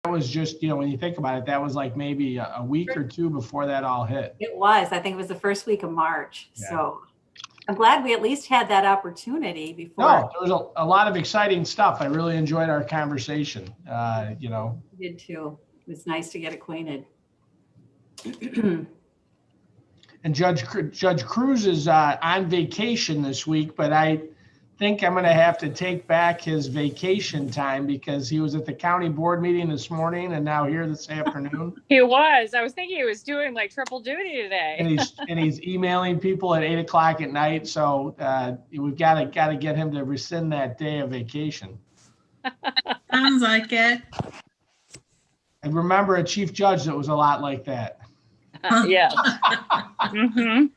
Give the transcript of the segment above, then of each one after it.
was just, when you think about it, that was like maybe a week or two before that all hit. It was. I think it was the first week of March. Yeah. So I'm glad we at least had that opportunity before. No, there was a lot of exciting stuff. I really enjoyed our conversation. I did too. It was nice to get acquainted. And Judge Cruz is on vacation this week, but I think I'm going to have to take back his vacation time because he was at the county board meeting this morning and now here this afternoon. He was. I was thinking he was doing like triple duty today. And he's emailing people at 8:00 at night. So we've got to get him to rescind that day of vacation. Sounds like it. I remember a chief judge that was a lot like that. Yeah. Mm-hmm.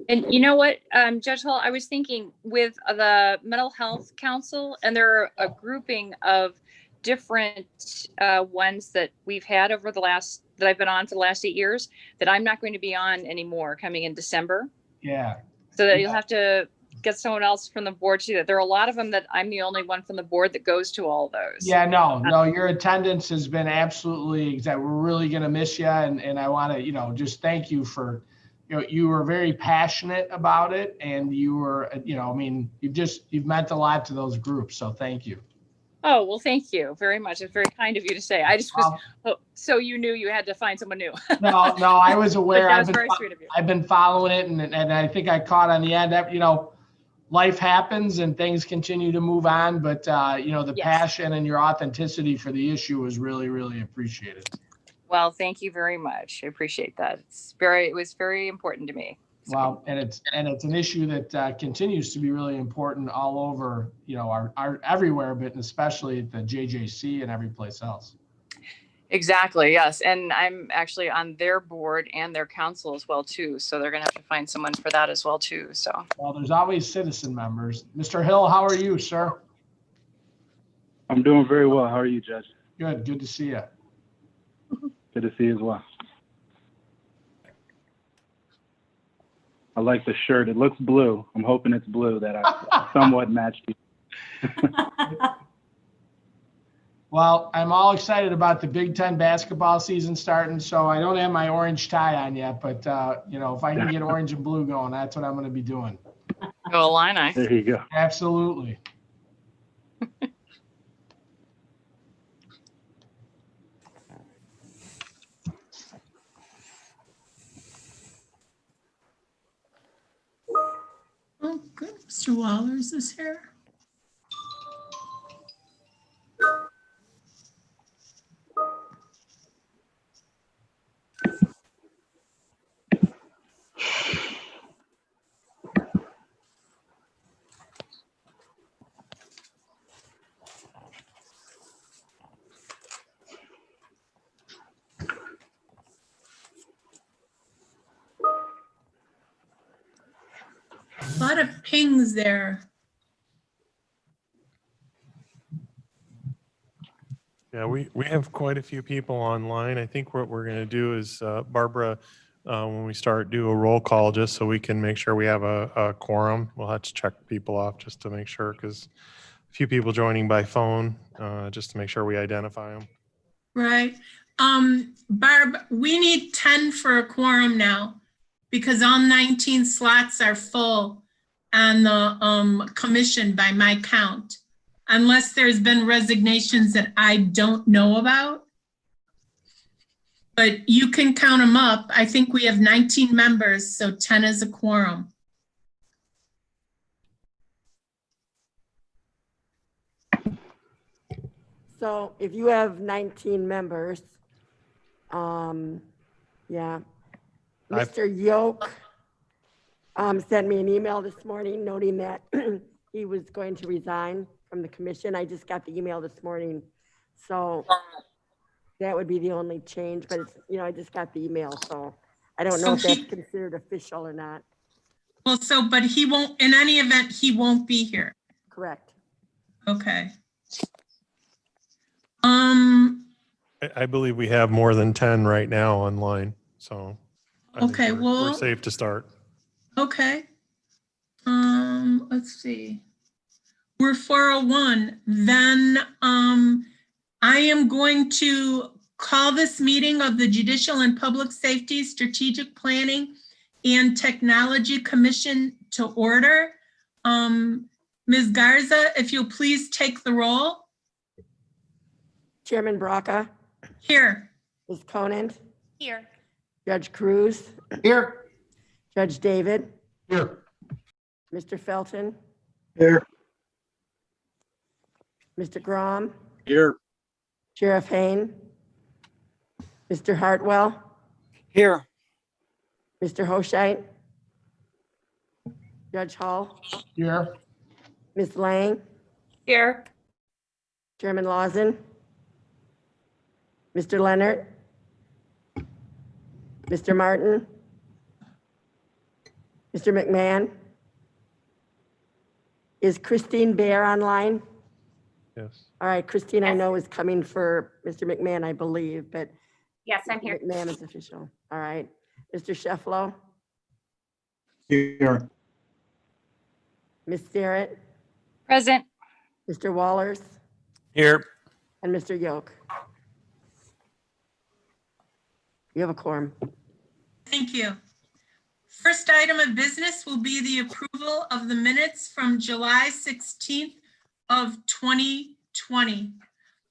And you know what, Judge Hall, I was thinking with the Mental Health Council, and there are a grouping of different ones that we've had over that I've been on for the last 8 years that I'm not going to be on anymore coming in December. Yeah. So that you'll have to get someone else from the board to do that. There are a lot of them that I'm the only one from the board that goes to all those. Yeah, no, your attendance has been absolutely exact. We're really going to miss you. And I want to, just thank you for, you were very passionate about it and you were, you've meant a lot to those groups. So thank you. Oh, well, thank you very much. It's very kind of you to say. I just was, so you knew you had to find someone new. No, I was aware. That was very sweet of you. I've been following it and I think I caught on the end that, life happens and things continue to move on, but the Yes. passion and your authenticity for the issue was really, really appreciated. Well, thank you very much. I appreciate that. It was very important to me. So. Well, and it's an issue that continues to be really important all over, our everywhere, but especially at the JJC and every place else. Exactly. Yes. And I'm actually on their board and their council as well, too. So they're going to have to find someone for that as well, too. So. Well, there's always citizen members. Mr. Hill, how are you, sir? I'm doing very well. How are you, Judge? Good. Good to see you. Good to see you as well. I like the shirt. It looks blue. I'm hoping it's blue that I somewhat matched you. Well, I'm all excited about the Big Ten basketball season starting, so I don't have my orange tie on yet, but if I can get orange and blue going, that's what I'm going to be doing. Go Illini. There you go. Absolutely. Oh, good. Mr. Wallers is here. A lot of pings there. Yeah, we have quite a few people online. I think what we're going to do is, Barbara, when we start, do a roll call just so we can make sure we have a quorum. We'll have to check people off just to make sure, because a few people joining by phone, just to make sure we identify them. Right. Barb, we need 10 for a quorum now because all 19 slots are full on the commission by my count, unless there's been resignations that I don't know about. But you can count them up. I think we have 19 members, so 10 is a quorum. So if you have 19 members, yeah. Mr. Yoke sent me an email this morning noting that he was going to resign from the commission. I just got the email this morning. So that would be the only change, but it's, I just got the email. So I don't know if that's considered official or not. Well, but he won't, in any event, he won't be here. Correct. Okay. I believe we have more than 10 right now online, so I think Okay, we're well, safe to start. Okay. Let's see. We're 401. Then I am going to call this meeting of the Judicial and Public Safety Strategic Planning and Technology Commission to order. Ms. Garza, if you'll please take the roll. Chairman Braca, Here. Ms. Conant, Here. Judge Cruz, Here. Judge David, Here. Mr. Felton, Here. Mr. Grom, Here. Sheriff Hain, Mr. Hartwell, Here. Mr. Hoshite, Judge Hall, Here. Ms. Lang, Here. Chairman Lawson, Mr. Leonard, Mr. Martin, Mr. McMahon. Is Christine Bear online? Yes. All right, Christine, I Yes. know is coming for Mr. McMahon, I believe, but Yes, I'm here. McMahon is official. All right. Mr. Shefflow, Here. Ms. Starrett, Present. Mr. Wallers, Here. and Mr. Yoke. You have a quorum. Thank you. First item of business will be the approval of the minutes from July 16th of 2020.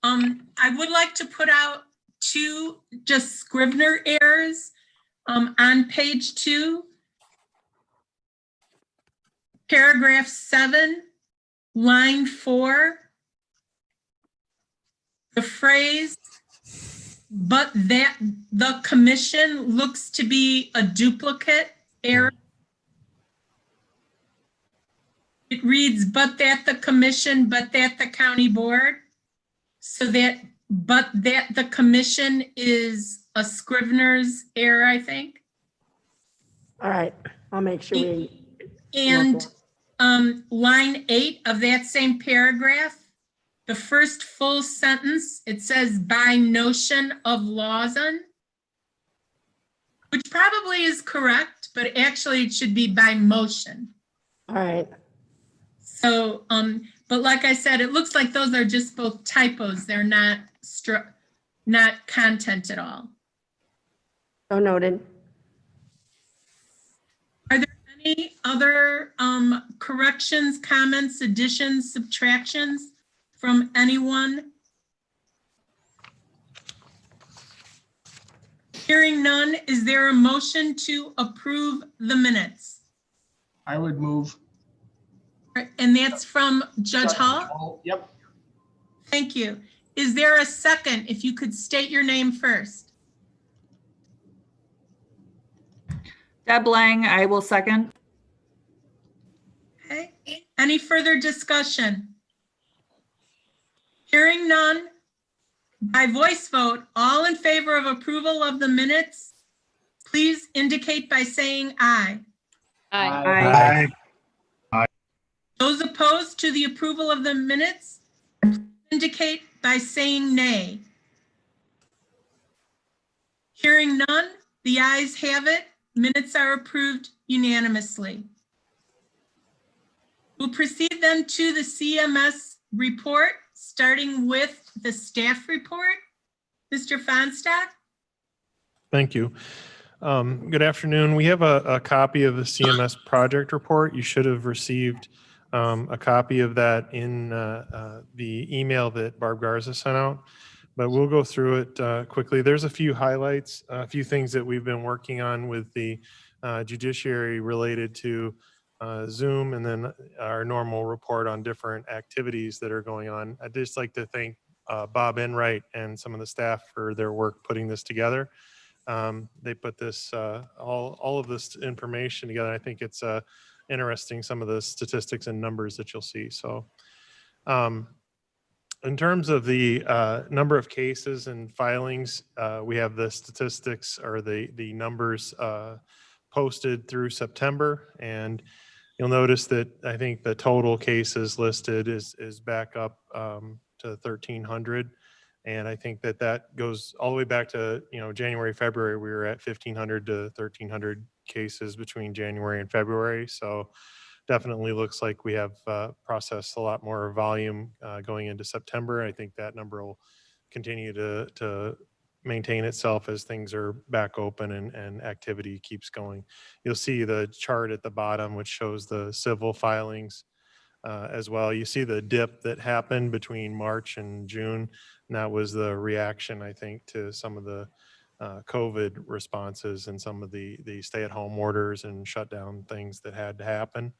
I would like to put out two just Scrivener errors on page 2. Paragraph 7, line 4. The phrase, "but that the commission" looks to be a duplicate error. It reads, "but that the commission, but that the county board." So that, "but that the commission" is a Scrivener's error, I think. All right, I'll make sure we, And line 8 of that same paragraph, the first full sentence, it says "by notion of Lawson," which probably is correct, but actually it should be "by motion." all right, So, but like I said, it looks like those are just both typos. They're not not content at all. so noted. Are there any other corrections, comments, additions, subtractions from anyone? Hearing none, is there a motion to approve the minutes? I would move. And that's from Judge Hall? Yep. Thank you. Is there a second? If you could state your name first. Deb Lang, I will second. Okay. Any further discussion? Hearing none, by voice vote, all in favor of approval of the minutes, please indicate by saying aye. Aye. Aye. Those opposed to the approval of the minutes, indicate by saying nay. Hearing none, the ayes have it. Minutes are approved unanimously. We'll proceed then to the CMS report, starting with the staff report. Mr. Fonstock? Thank you. Good afternoon. We have a copy of the CMS project report. You should have received a copy of that in the email that Barb Garza sent out, but we'll go through it quickly. There's a few highlights, a few things that we've been working on with the judiciary related to Zoom, and then our normal report on different activities that are going on. I'd just like to thank Bob Enright and some of the staff for their work putting this together. They put this, all of this information together. I think it's interesting, some of the statistics and numbers that you'll see. So in terms of the number of cases and filings, we have the statistics or the numbers posted through September, and you'll notice that I think the total cases listed is back up to 1,300. And I think that that goes all the way back to, January, February, we were at 1,500 to 1,300 cases between January and February. So definitely looks like we have processed a lot more volume going into September. I think that number will continue to maintain itself as things are back open and activity keeps going. You'll see the chart at the bottom, which shows the civil filings as well. You see the dip that happened between March and June, and that was the reaction, I think, to some of the COVID responses and some of the stay-at-home orders and shutdown things that had to happen.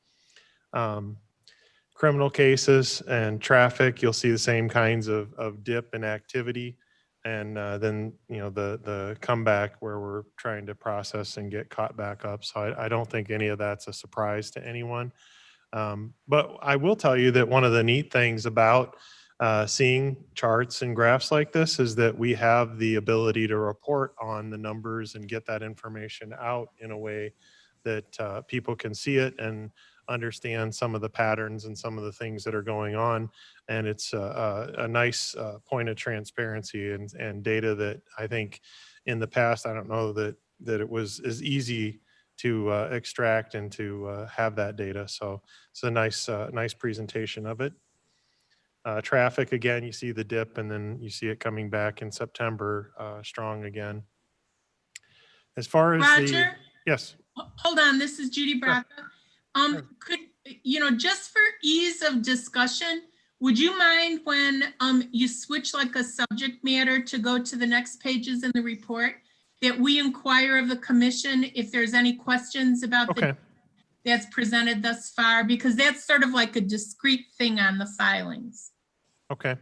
Criminal cases and traffic, you'll see the same kinds of dip in activity, and then the comeback where we're trying to process and get caught back up. So I don't think any of that's a surprise to anyone. But I will tell you that one of the neat things about seeing charts and graphs like this is that we have the ability to report on the numbers and get that information out in a way that people can see it and understand some of the patterns and some of the things that are going on. And it's a nice point of transparency and data that I think in the past, I don't know that it was as easy to extract and to have that data. So it's a nice presentation of it. Traffic, again, you see the dip and then you see it coming back in September strong again. As far as Roger? Yes. Hold on, this is Judy Braca. Sure. Could, just for ease of discussion, would you mind when you switch like a subject matter to go to the next pages in the report, that we inquire of the commission if there's any questions about Okay. that's presented thus far, because that's sort of like a discrete thing on the filings. Okay.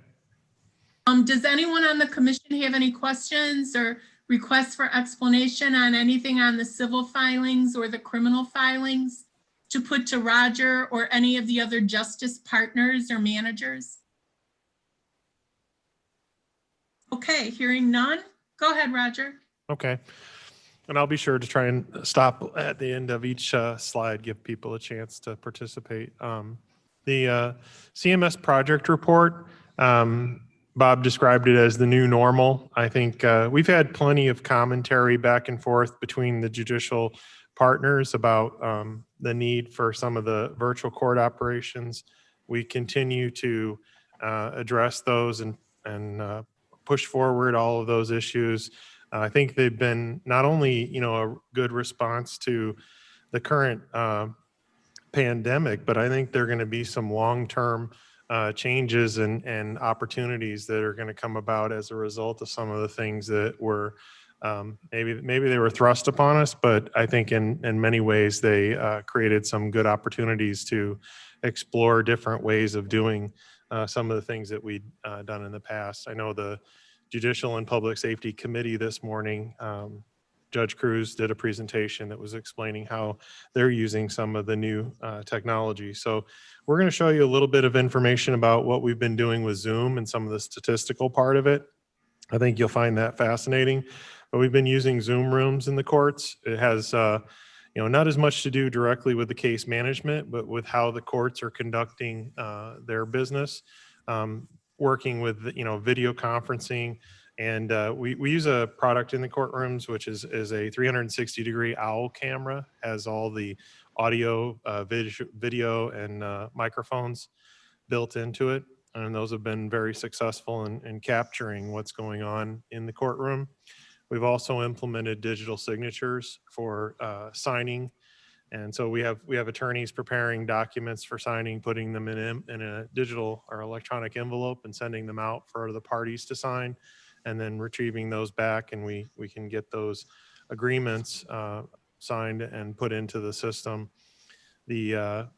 Does anyone on the commission have any questions or requests for explanation on anything on the civil filings or the criminal filings to put to Roger or any of the other justice partners or managers? Okay, hearing none. Go ahead, Roger. Okay. And I'll be sure to try and stop at the end of each slide, give people a chance to participate. The CMS project report, Bob described it as the new normal. I think we've had plenty of commentary back and forth between the judicial partners about the need for some of the virtual court operations. We continue to address those and push forward all of those issues. I think they've been not only, a good response to the current pandemic, but I think there are going to be some long-term changes and opportunities that are going to come about as a result of some of the things that were maybe they were thrust upon us, but I think in many ways they created some good opportunities to explore different ways of doing some of the things that we'd done in the past. I know the Judicial and Public Safety Committee this morning, Judge Cruz did a presentation that was explaining how they're using some of the new technology. So we're going to show you a little bit of information about what we've been doing with Zoom and some of the statistical part of it. I think you'll find that fascinating. But we've been using Zoom rooms in the courts. It has, not as much to do directly with the case management, but with how the courts are conducting their business, working with, video conferencing. And we use a product in the courtrooms, which is a 360-degree owl camera, has all the audio, video, and microphones built into it. And those have been very successful in capturing what's going on in the courtroom. We've also implemented digital signatures for signing. And so we have attorneys preparing documents for signing, putting them in a digital or electronic envelope and sending them out for the parties to sign, and then retrieving those back, and we can get those agreements signed and put into the system. The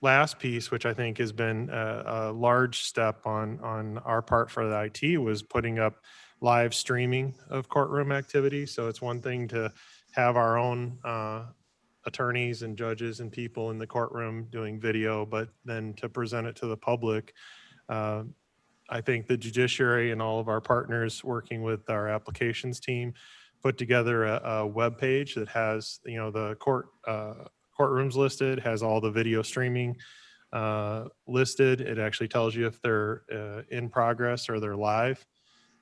last piece, which I think has been a large step on our part for the IT, was putting up live streaming of courtroom activity. So it's one thing to have our own attorneys and judges and people in the courtroom doing video, but then to present it to the public. I think the judiciary and all of our partners working with our applications team put together a web page that has, the courtrooms listed, has all the video streaming listed. It actually tells you if they're in progress or they're live.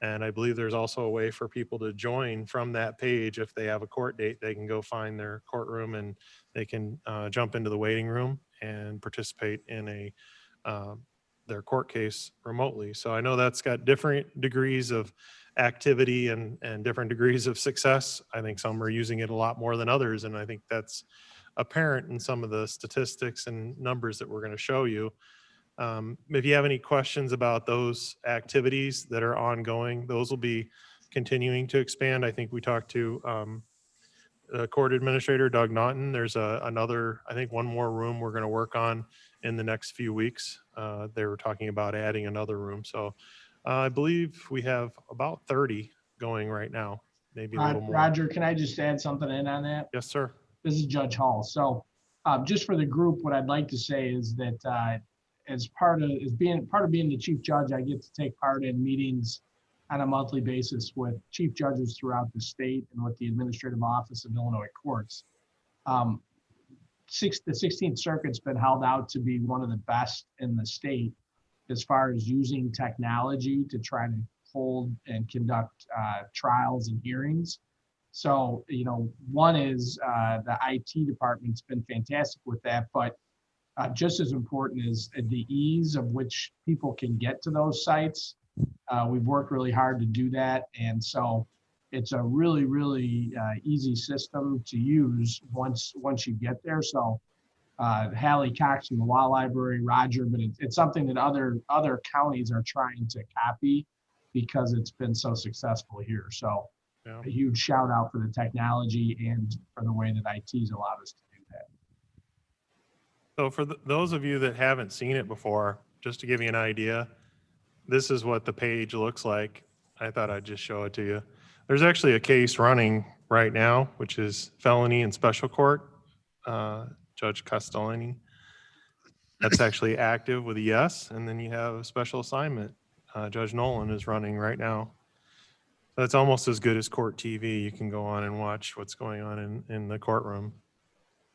And I believe there's also a way for people to join from that page. If they have a court date, they can go find their courtroom and they can jump into the waiting room and participate in their court case remotely. So I know that's got different degrees of activity and different degrees of success. I think some are using it a lot more than others. And I think that's apparent in some of the statistics and numbers that we're going to show you. If you have any questions about those activities that are ongoing, those will be continuing to expand. I think we talked to court administrator Doug Naughton. There's another, I think one more room we're going to work on in the next few weeks. They were talking about adding another room. So I believe we have about 30 going right now, maybe a little more. Roger, can I just add something in on that? Yes, sir. This is Judge Hall. So just for the group, what I'd like to say is that as part of being the chief judge, I get to take part in meetings on a monthly basis with chief judges throughout the state and with the Administrative Office of Illinois Courts. The 16th Circuit's been held out to be one of the best in the state as far as using technology to try to hold and conduct trials and hearings. So, one is the IT department's been fantastic with that, but just as important is the ease of which people can get to those sites. We've worked really hard to do that. And so it's a really, really easy system to use once you get there. So Hallie Cox from the Law Library, Roger, but it's something that other counties are trying to copy because it's been so successful here. So Yeah. a huge shout out for the technology and for the way that IT's allowed us to do that. So for those of you that haven't seen it before, just to give you an idea, this is what the page looks like. I thought I'd just show it to you. There's actually a case running right now, which is felony in special court, Judge Castellani. That's actually active with a yes. And then you have a special assignment. Judge Nolan is running right now. That's almost as good as court TV. You can go on and watch what's going on in the courtroom.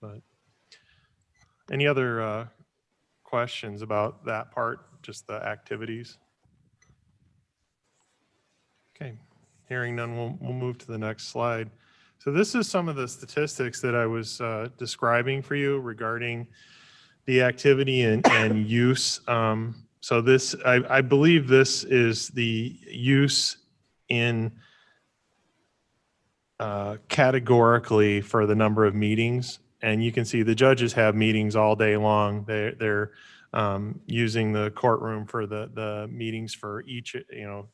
But any other questions about that part, just the activities? Okay, hearing none, we'll move to the next slide. So this is some of the statistics that I was describing for you regarding the activity and use. So this, I believe this is the use in categorically for the number of meetings. And you can see the judges have meetings all day long. They're using the courtroom for the meetings for each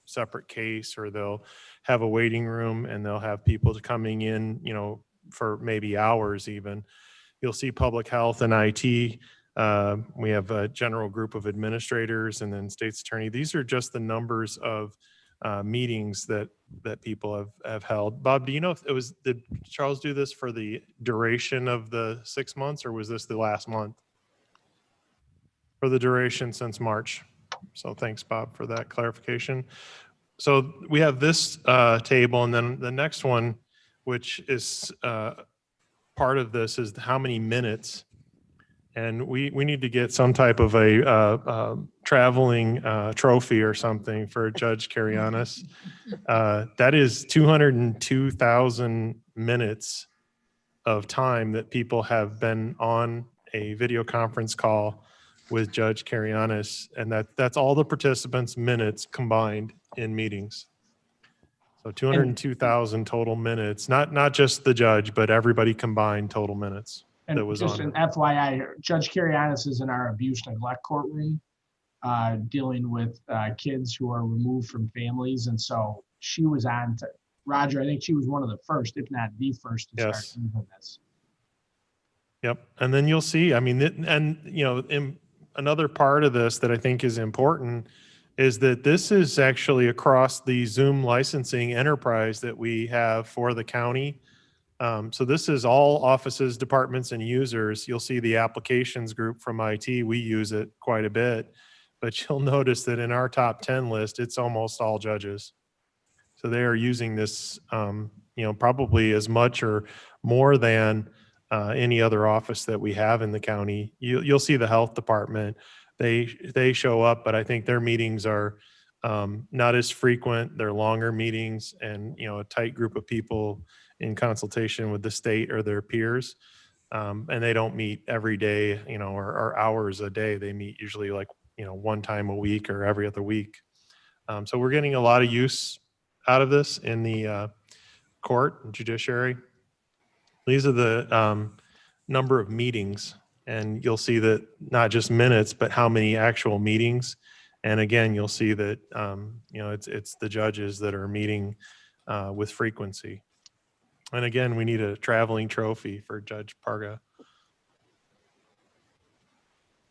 separate case, or they'll have a waiting room and they'll have people coming in for maybe hours even. You'll see public health and IT. We have a general group of administrators and then state's attorney. These are just the numbers of meetings that people have held. Bob, do you know if it was, did Charles do this for the duration of the 6 months, or was this the last month? For the duration since March. So thanks, Bob, for that clarification. So we have this table, and then the next one, which is part of this, is how many minutes. And we need to get some type of a traveling trophy or something for Judge Karianis. That is 202,000 minutes of time that people have been on a video conference call with Judge Karianis, and that's all the participants' minutes combined in meetings. So 202,000 total minutes, not just the judge, but everybody combined total minutes. And just an FYI, Judge Karianis is in our abuse neglect courtroom, dealing with kids who are removed from families. And so she was on to, Roger, I think she was one of the first, if not the first, to start using this. Yep. And then you'll see, I mean, another part of this that I think is important is that this is actually across the Zoom licensing enterprise that we have for the county. So this is all offices, departments, and users. You'll see the applications group from IT. We use it quite a bit, but you'll notice that in our top 10 list, it's almost all judges. So they are using this, probably as much or more than any other office that we have in the county. You'll see the health department. They show up, but I think their meetings are not as frequent. They're longer meetings, and a tight group of people in consultation with the state or their peers. And they don't meet every day, or hours a day. They meet usually like, one time a week or every other week. So we're getting a lot of use out of this in the court and judiciary. These are the number of meetings, and you'll see that not just minutes, but how many actual meetings. And again, you'll see that it's the judges that are meeting with frequency. And again, we need a traveling trophy for Judge Parga.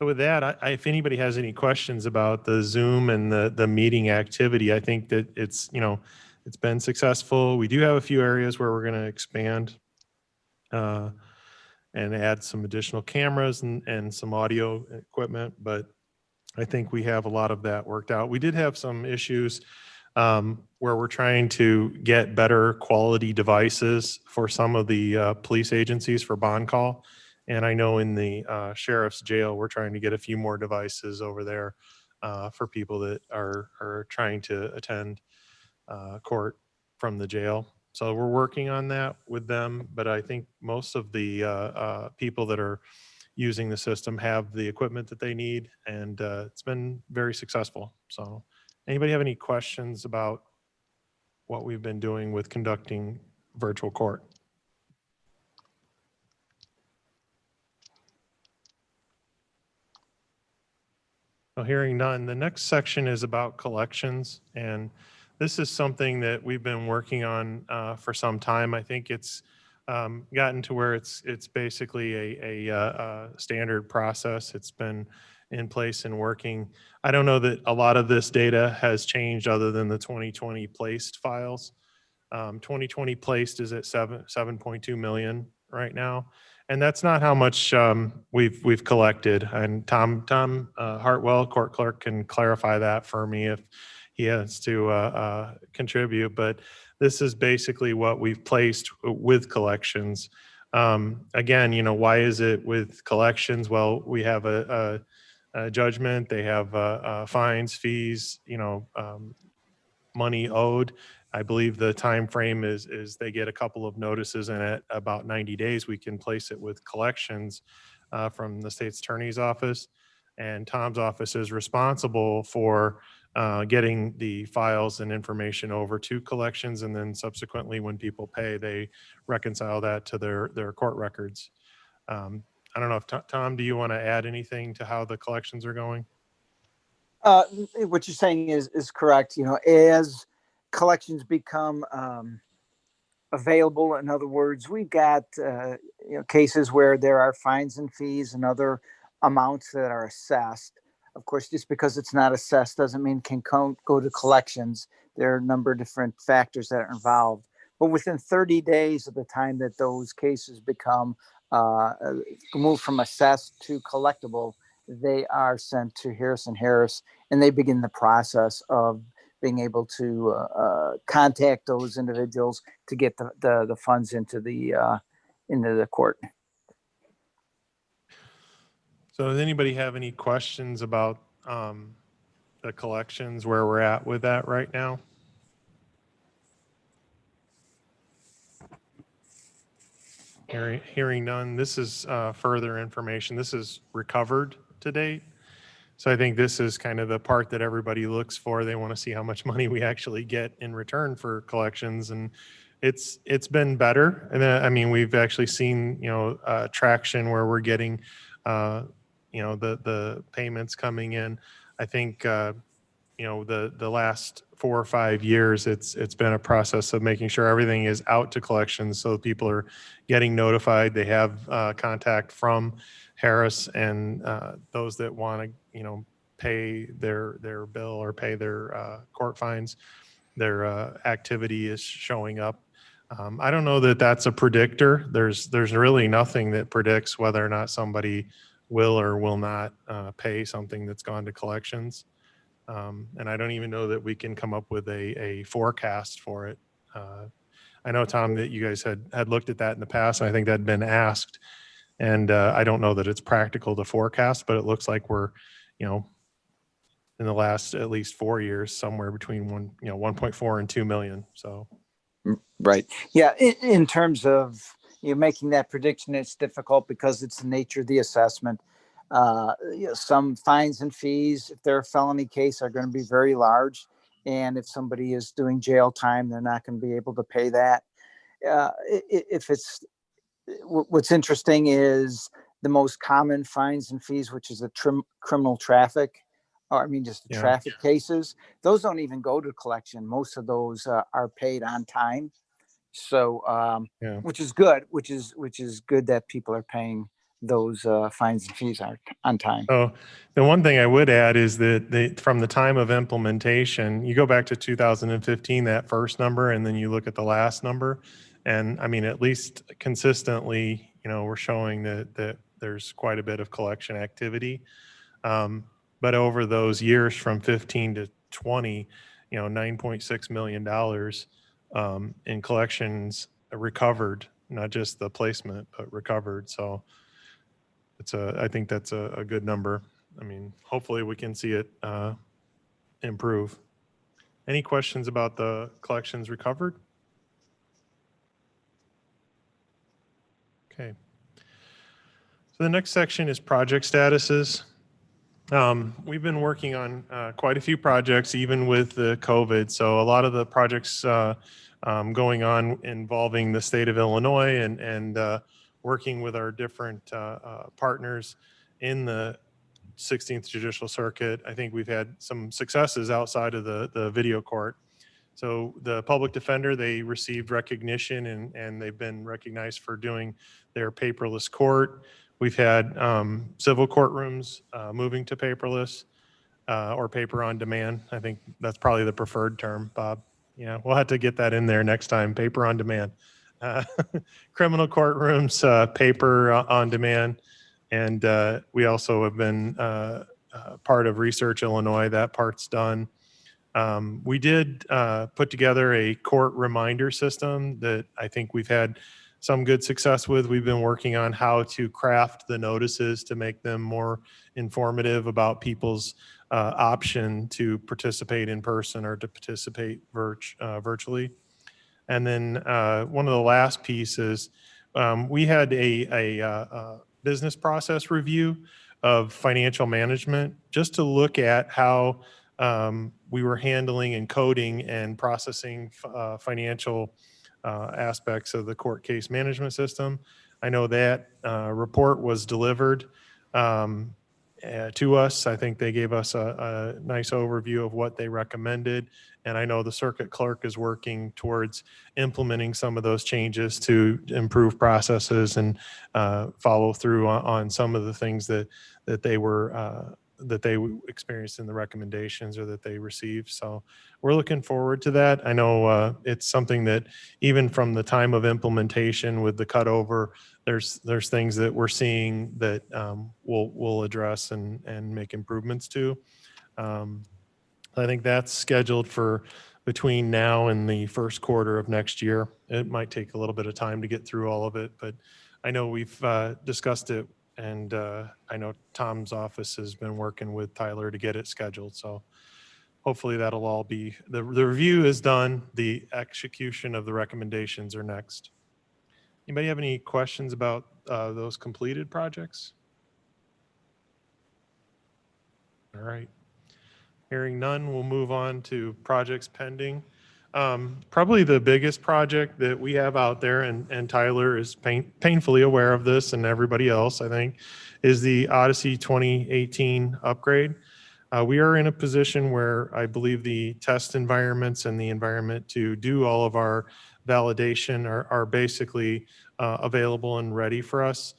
So with that, if anybody has any questions about the Zoom and the meeting activity, I think that it's been successful. We do have a few areas where we're going to expand and add some additional cameras and some audio equipment, but I think we have a lot of that worked out. We did have some issues where we're trying to get better quality devices for some of the police agencies for bond call. And I know in the sheriff's jail, we're trying to get a few more devices over there for people that are trying to attend court from the jail. So we're working on that with them, but I think most of the people that are using the system have the equipment that they need, and it's been very successful. So anybody have any questions about what we've been doing with conducting virtual court? Well, hearing none, the next section is about collections, and this is something that we've been working on for some time. I think it's gotten to where it's basically a standard process. It's been in place and working. I don't know that a lot of this data has changed other than the 2020 placed files. 2020 placed is at 7.2 million right now. And that's not how much we've collected. And Tom Hartwell, court clerk, can clarify that for me if he has to contribute. But this is basically what we've placed with collections. Again, why is it with collections? Well, we have a judgment. They have fines, fees, money owed. I believe the time frame is they get a couple of notices, and at about 90 days, we can place it with collections from the state's attorney's office. And Tom's office is responsible for getting the files and information over to collections, and then subsequently when people pay, they reconcile that to their court records. I don't know if Tom, do you want to add anything to how the collections are going? What you're saying is correct. As collections become available, in other words, we've got cases where there are fines and fees and other amounts that are assessed. Of course, just because it's not assessed doesn't mean it can go to collections. There are a number of different factors that are involved. But within 30 days of the time that those cases become moved from assessed to collectible, they are sent to Harris & Harris, and they begin the process of being able to contact those individuals to get the funds into the court. So does anybody have any questions about the collections, where we're at with that right now? Hearing none, this is further information. This is recovered to date. So I think this is kind of the part that everybody looks for. They want to see how much money we actually get in return for collections, and it's been better. And I mean, we've actually seen traction where we're getting the payments coming in. I think the last 4 or 5 years, it's been a process of making sure everything is out to collections, so people are getting notified. They have contact from Harris, and those that want to pay their bill or pay their court fines, their activity is showing up. I don't know that that's a predictor. There's really nothing that predicts whether or not somebody will or will not pay something that's gone to collections. And I don't even know that we can come up with a forecast for it. I know, Tom, that you guys had looked at that in the past, and I think that had been asked. And I don't know that it's practical to forecast, but it looks like we're, in the last at least 4 years, somewhere between 1.4 and 2 million. So. Right. Yeah. In terms of making that prediction, it's difficult because it's the nature of the assessment. Some fines and fees, if they're a felony case, are going to be very large. And if somebody is doing jail time, they're not going to be able to pay that. What's interesting is the most common fines and fees, which is criminal traffic, or just the traffic cases. Those don't even go to collection. Most of those are paid on time. So, which is good, which is good that people are paying those fines and fees on time. Oh, the one thing I would add is that from the time of implementation, you go back to 2015, that first number, and then you look at the last number. And at least consistently, we're showing that there's quite a bit of collection activity. But over those years from 15 to 20, $9.6 million in collections recovered, not just the placement, but recovered. So I think that's a good number. Hopefully we can see it improve. Any questions about the collections recovered? Okay. So the next section is project statuses. We've been working on quite a few projects, even with the COVID. So a lot of the projects going on involving the state of Illinois and working with our different partners in the 16th Judicial Circuit. I think we've had some successes outside of the video court. So the public defender, they received recognition and they've been recognized for doing their paperless court. We've had civil courtrooms moving to paperless or paper on demand. I think that's probably the preferred term, Bob. Yeah, we'll have to get that in there next time, paper on demand. Criminal courtrooms, paper on demand. And we also have been part of Research Illinois. That part's done. We did put together a court reminder system that I think we've had some good success with. We've been working on how to craft the notices to make them more informative about people's option to participate in person or to participate virtually. And then one of the last pieces, we had a business process review of financial management just to look at how we were handling and coding and processing financial aspects of the court case management system. I know that report was delivered to us. I think they gave us a nice overview of what they recommended. And I know the circuit clerk is working towards implementing some of those changes to improve processes and follow through on some of the things that they experienced in the recommendations or that they received. So we're looking forward to that. I know it's something that even from the time of implementation with the cutover, there's things that we're seeing that we'll address and make improvements to. I think that's scheduled for between now and the first quarter of next year. It might take a little bit of time to get through all of it, but I know we've discussed it. And I know Tom's office has been working with Tyler to get it scheduled. So hopefully that'll all be, the review is done. The execution of the recommendations are next. Anybody have any questions about those completed projects? All right. Hearing none, we'll move on to projects pending. Probably the biggest project that we have out there, and Tyler is painfully aware of this, and everybody else, I think, is the Odyssey 2018 upgrade. We are in a position where I believe the test environments and the environment to do all of our validation are basically available and ready for us.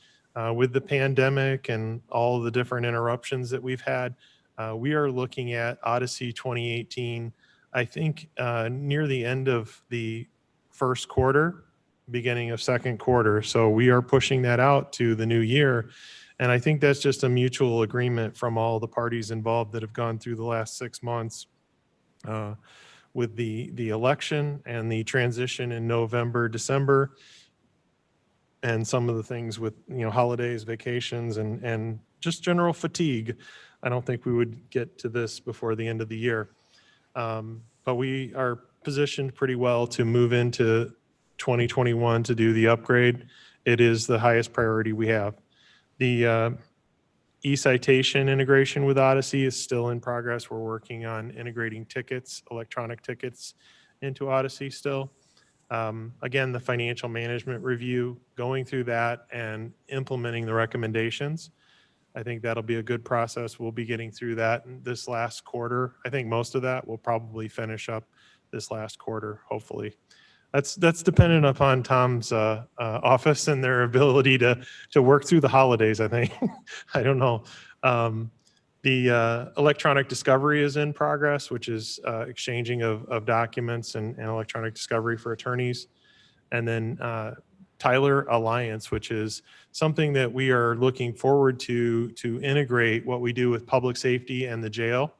With the pandemic and all the different interruptions that we've had, we are looking at Odyssey 2018, I think near the end of the first quarter, beginning of second quarter. So we are pushing that out to the new year. And I think that's just a mutual agreement from all the parties involved that have gone through the last 6 months with the election and the transition in November, December, and some of the things with holidays, vacations, and just general fatigue. I don't think we would get to this before the end of the year. But we are positioned pretty well to move into 2021 to do the upgrade. It is the highest priority we have. The e-citation integration with Odyssey is still in progress. We're working on integrating tickets, electronic tickets into Odyssey still. Again, the financial management review, going through that and implementing the recommendations. I think that'll be a good process. We'll be getting through that this last quarter. I think most of that will probably finish up this last quarter, hopefully. That's dependent upon Tom's office and their ability to work through the holidays, I think. I don't know. The electronic discovery is in progress, which is exchanging of documents and electronic discovery for attorneys. And then Tyler Alliance, which is something that we are looking forward to integrate what we do with public safety and the jail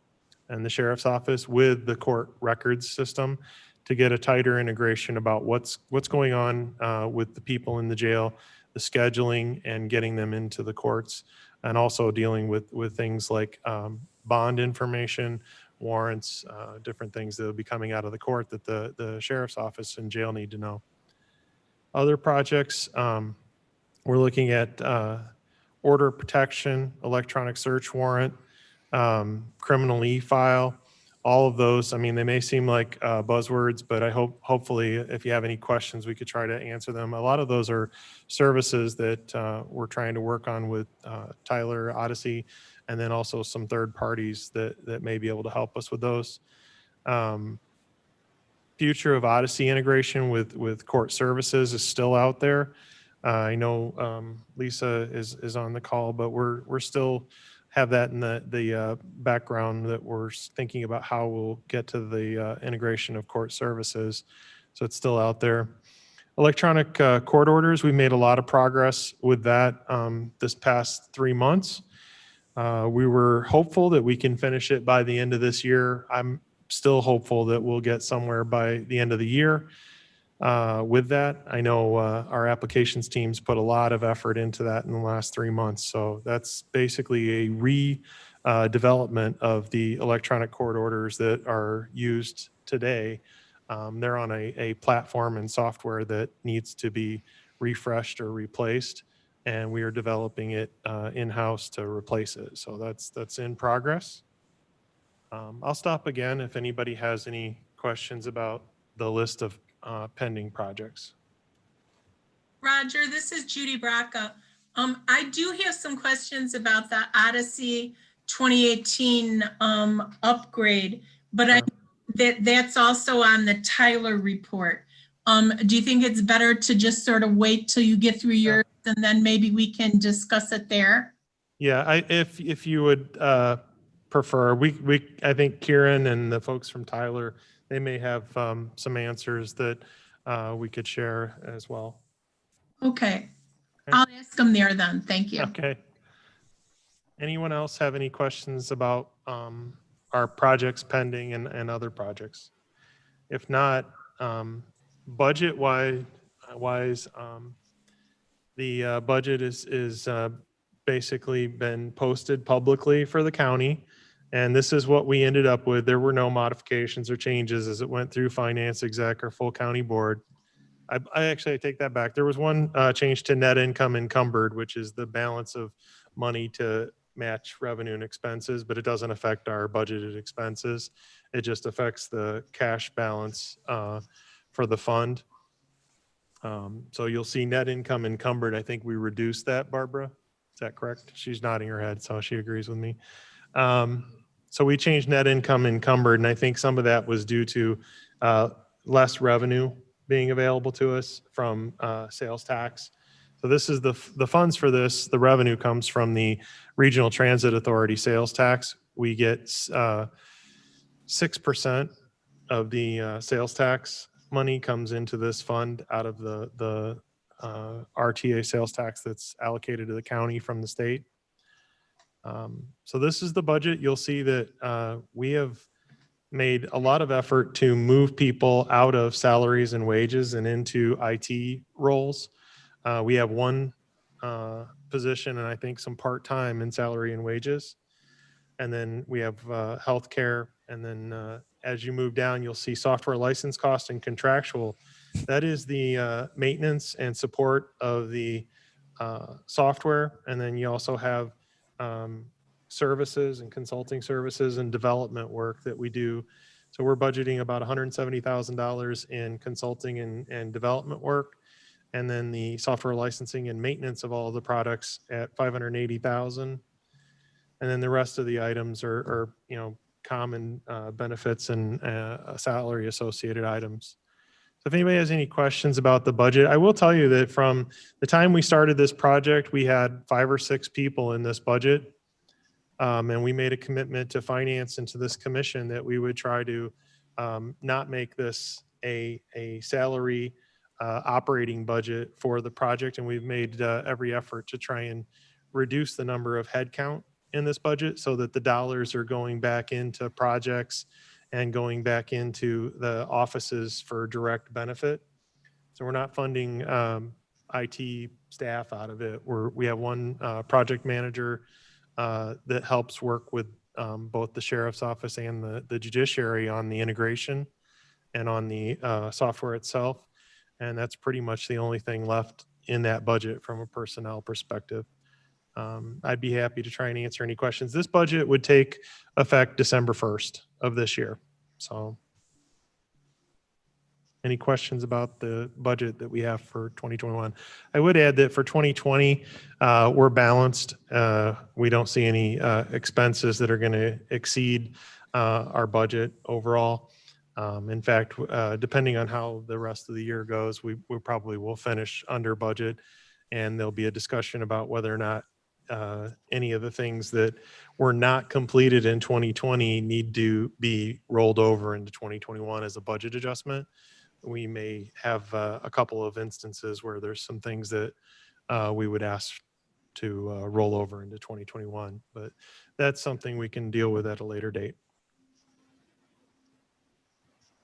and the sheriff's office with the court records system to get a tighter integration about what's going on with the people in the jail, the scheduling and getting them into the courts, and also dealing with things like bond information, warrants, different things that will be coming out of the court that the sheriff's office and jail need to know. Other projects, we're looking at order protection, electronic search warrant, criminal e-file, all of those. I mean, they may seem like buzzwords, but I hopefully if you have any questions, we could try to answer them. A lot of those are services that we're trying to work on with Tyler, Odyssey, and then also some third parties that may be able to help us with those. Future of Odyssey integration with court services is still out there. I know Lisa is on the call, but we're still have that in the background that we're thinking about how we'll get to the integration of court services. So it's still out there. Electronic court orders, we made a lot of progress with that this past 3 months. We were hopeful that we can finish it by the end of this year. I'm still hopeful that we'll get somewhere by the end of the year with that. I know our applications teams put a lot of effort into that in the last 3 months. So that's basically a redevelopment of the electronic court orders that are used today. They're on a platform and software that needs to be refreshed or replaced, and we are developing it in-house to replace it. So that's in progress. I'll stop again if anybody has any questions about the list of pending projects. Roger, this is Judy Braca. I do have some questions about the Odyssey 2018 upgrade, but that's also on the Tyler report. Do you think it's better to just sort of wait till you get through yours and then maybe we can discuss it there? Yeah, if you would prefer, I think Kieran and the folks from Tyler, they may have some answers that we could share as well. Okay. I'll ask them there then. Thank you. Okay. Anyone else have any questions about our projects pending and other projects? If not, budget wise, the budget is basically been posted publicly for the county. And this is what we ended up with. There were no modifications or changes as it went through finance exec or full county board. I actually take that back. There was one change to net income encumbered, which is the balance of money to match revenue and expenses, but it doesn't affect our budgeted expenses. It just affects the cash balance for the fund. So you'll see net income encumbered. I think we reduced that, Barbara. Is that correct? She's nodding her head, so she agrees with me. So we changed net income encumbered, and I think some of that was due to less revenue being available to us from sales tax. So this is the funds for this. The revenue comes from the Regional Transit Authority sales tax. We get 6% of the sales tax money comes into this fund out of the RTA sales tax that's allocated to the county from the state. So this is the budget. You'll see that we have made a lot of effort to move people out of salaries and wages and into IT roles. We have one position and I think some part-time in salary and wages. And then we have healthcare. And then as you move down, you'll see software license cost and contractual. That is the maintenance and support of the software. And then you also have services and consulting services and development work that we do. So we're budgeting about $170,000 in consulting and development work. And then the software licensing and maintenance of all of the products at $580,000. And then the rest of the items are common benefits and salary associated items. So if anybody has any questions about the budget, I will tell you that from the time we started this project, we had 5 or 6 people in this budget. And we made a commitment to finance and to this commission that we would try to not make this a salary operating budget for the project. And we've made every effort to try and reduce the number of headcount in this budget so that the dollars are going back into projects and going back into the offices for direct benefit. So we're not funding IT staff out of it. We have one project manager that helps work with both the sheriff's office and the judiciary on the integration and on the software itself. And that's pretty much the only thing left in that budget from a personnel perspective. I'd be happy to try and answer any questions. This budget would take effect December 1st of this year. So any questions about the budget that we have for 2021? I would add that for 2020, we're balanced. We don't see any expenses that are going to exceed our budget overall. In fact, depending on how the rest of the year goes, we probably will finish under budget, and there'll be a discussion about whether or not any of the things that were not completed in 2020 need to be rolled over into 2021 as a budget adjustment. We may have a couple of instances where there's some things that we would ask to roll over into 2021, but that's something we can deal with at a later date.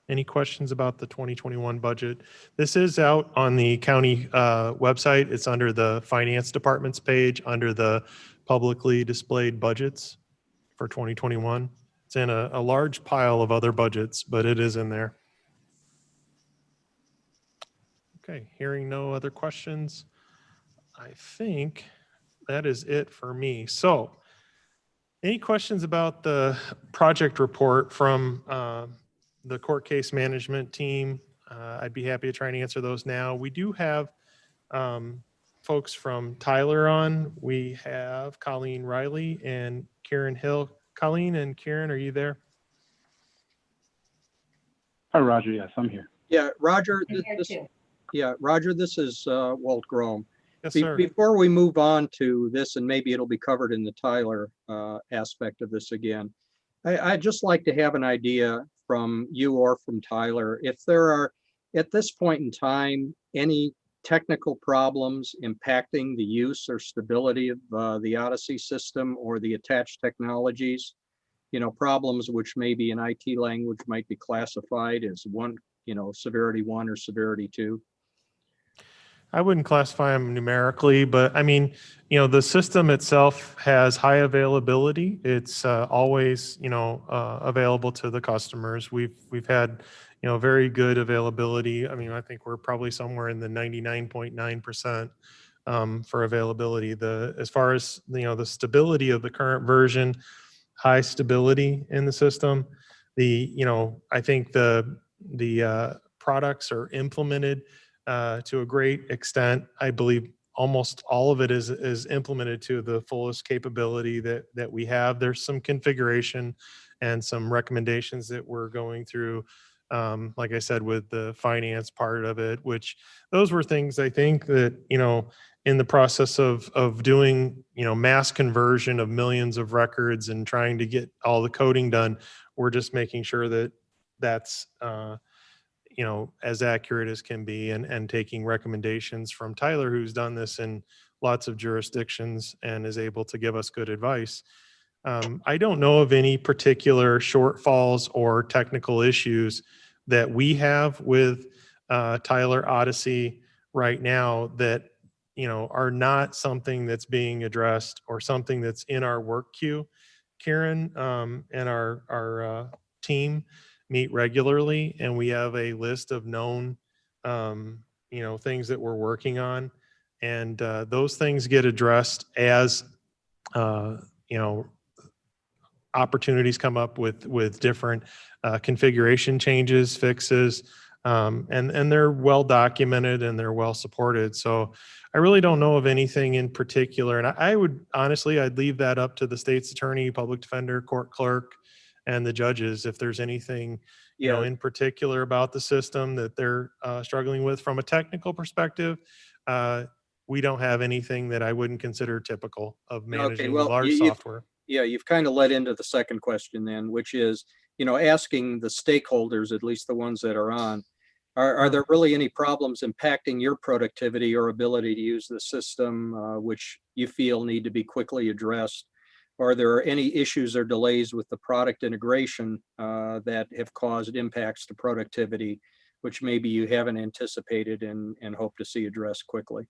Any questions about the 2021 budget? This is out on the county website. It's under the finance department's page under the publicly displayed budgets for 2021. It's in a large pile of other budgets, but it is in there. Okay, hearing no other questions, I think that is it for me. So any questions about the project report from the court case management team? I'd be happy to try and answer those now. We do have folks from Tyler on. We have Colleen Riley and Karen Hill. Colleen and Karen, are you there? Hi, Roger. Yes, I'm here. Yeah, Roger, I'm here this, too. yeah, Roger, this is Walt Grome. Yes, sir. Before we move on to this, and maybe it'll be covered in the Tyler aspect of this again, I'd just like to have an idea from you or from Tyler, if there are, at this point in time, any technical problems impacting the use or stability of the Odyssey system or the attached technologies, problems which maybe in IT language might be classified as severity 1 or severity 2. I wouldn't classify them numerically, but I mean, the system itself has high availability. It's always, available to the customers. We've had, very good availability. I mean, I think we're probably somewhere in the 99.9% for availability. As far as, the stability of the current version, high stability in the system. I think the products are implemented to a great extent. I believe almost all of it is implemented to the fullest capability that we have. There's some configuration and some recommendations that we're going through, like I said, with the finance part of it, which those were things I think that, in the process of doing, mass conversion of millions of records and trying to get all the coding done, we're just making sure that that's, as accurate as can be, and taking recommendations from Tyler, who's done this in lots of jurisdictions and is able to give us good advice. I don't know of any particular shortfalls or technical issues that we have with Tyler Odyssey right now that are not something that's being addressed or something that's in our work queue. Karen and our team meet regularly, and we have a list of known, things that we're working on. And those things get addressed as, opportunities come up with different configuration changes, fixes, and they're well documented and they're well supported. So I really don't know of anything in particular. And I would honestly, I'd leave that up to the state's attorney, public defender, court clerk, and the judges. If there's anything, in particular about the system that they're struggling with from a technical perspective, we don't have anything that I wouldn't consider typical of managing large software. Yeah, you've kind of led into the second question then, which is, asking the stakeholders, at least the ones that are on, are there really any problems impacting your productivity or ability to use the system, which you feel need to be quickly addressed? Are there any issues or delays with the product integration that have caused impacts to productivity, which maybe you haven't anticipated and hope to see addressed quickly?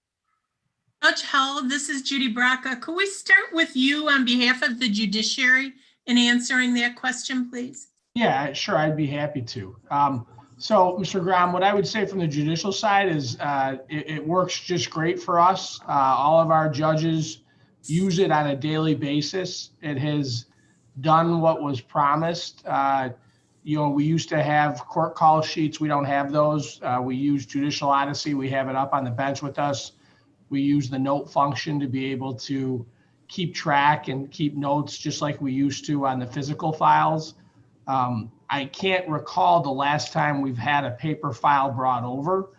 Judge Hull, this is Judy Braca. Could we start with you on behalf of the judiciary in answering that question, please? Yeah, sure. I'd be happy to. So, Mr. Graham, what I would say from the judicial side is it works just great for us. All of our judges use it on a daily basis. It has done what was promised. We used to have court call sheets. We don't have those. We use Judicial Odyssey. We have it up on the bench with us. We use the note function to be able to keep track and keep notes just like we used to on the physical files. I can't recall the last time we've had a paper file brought over,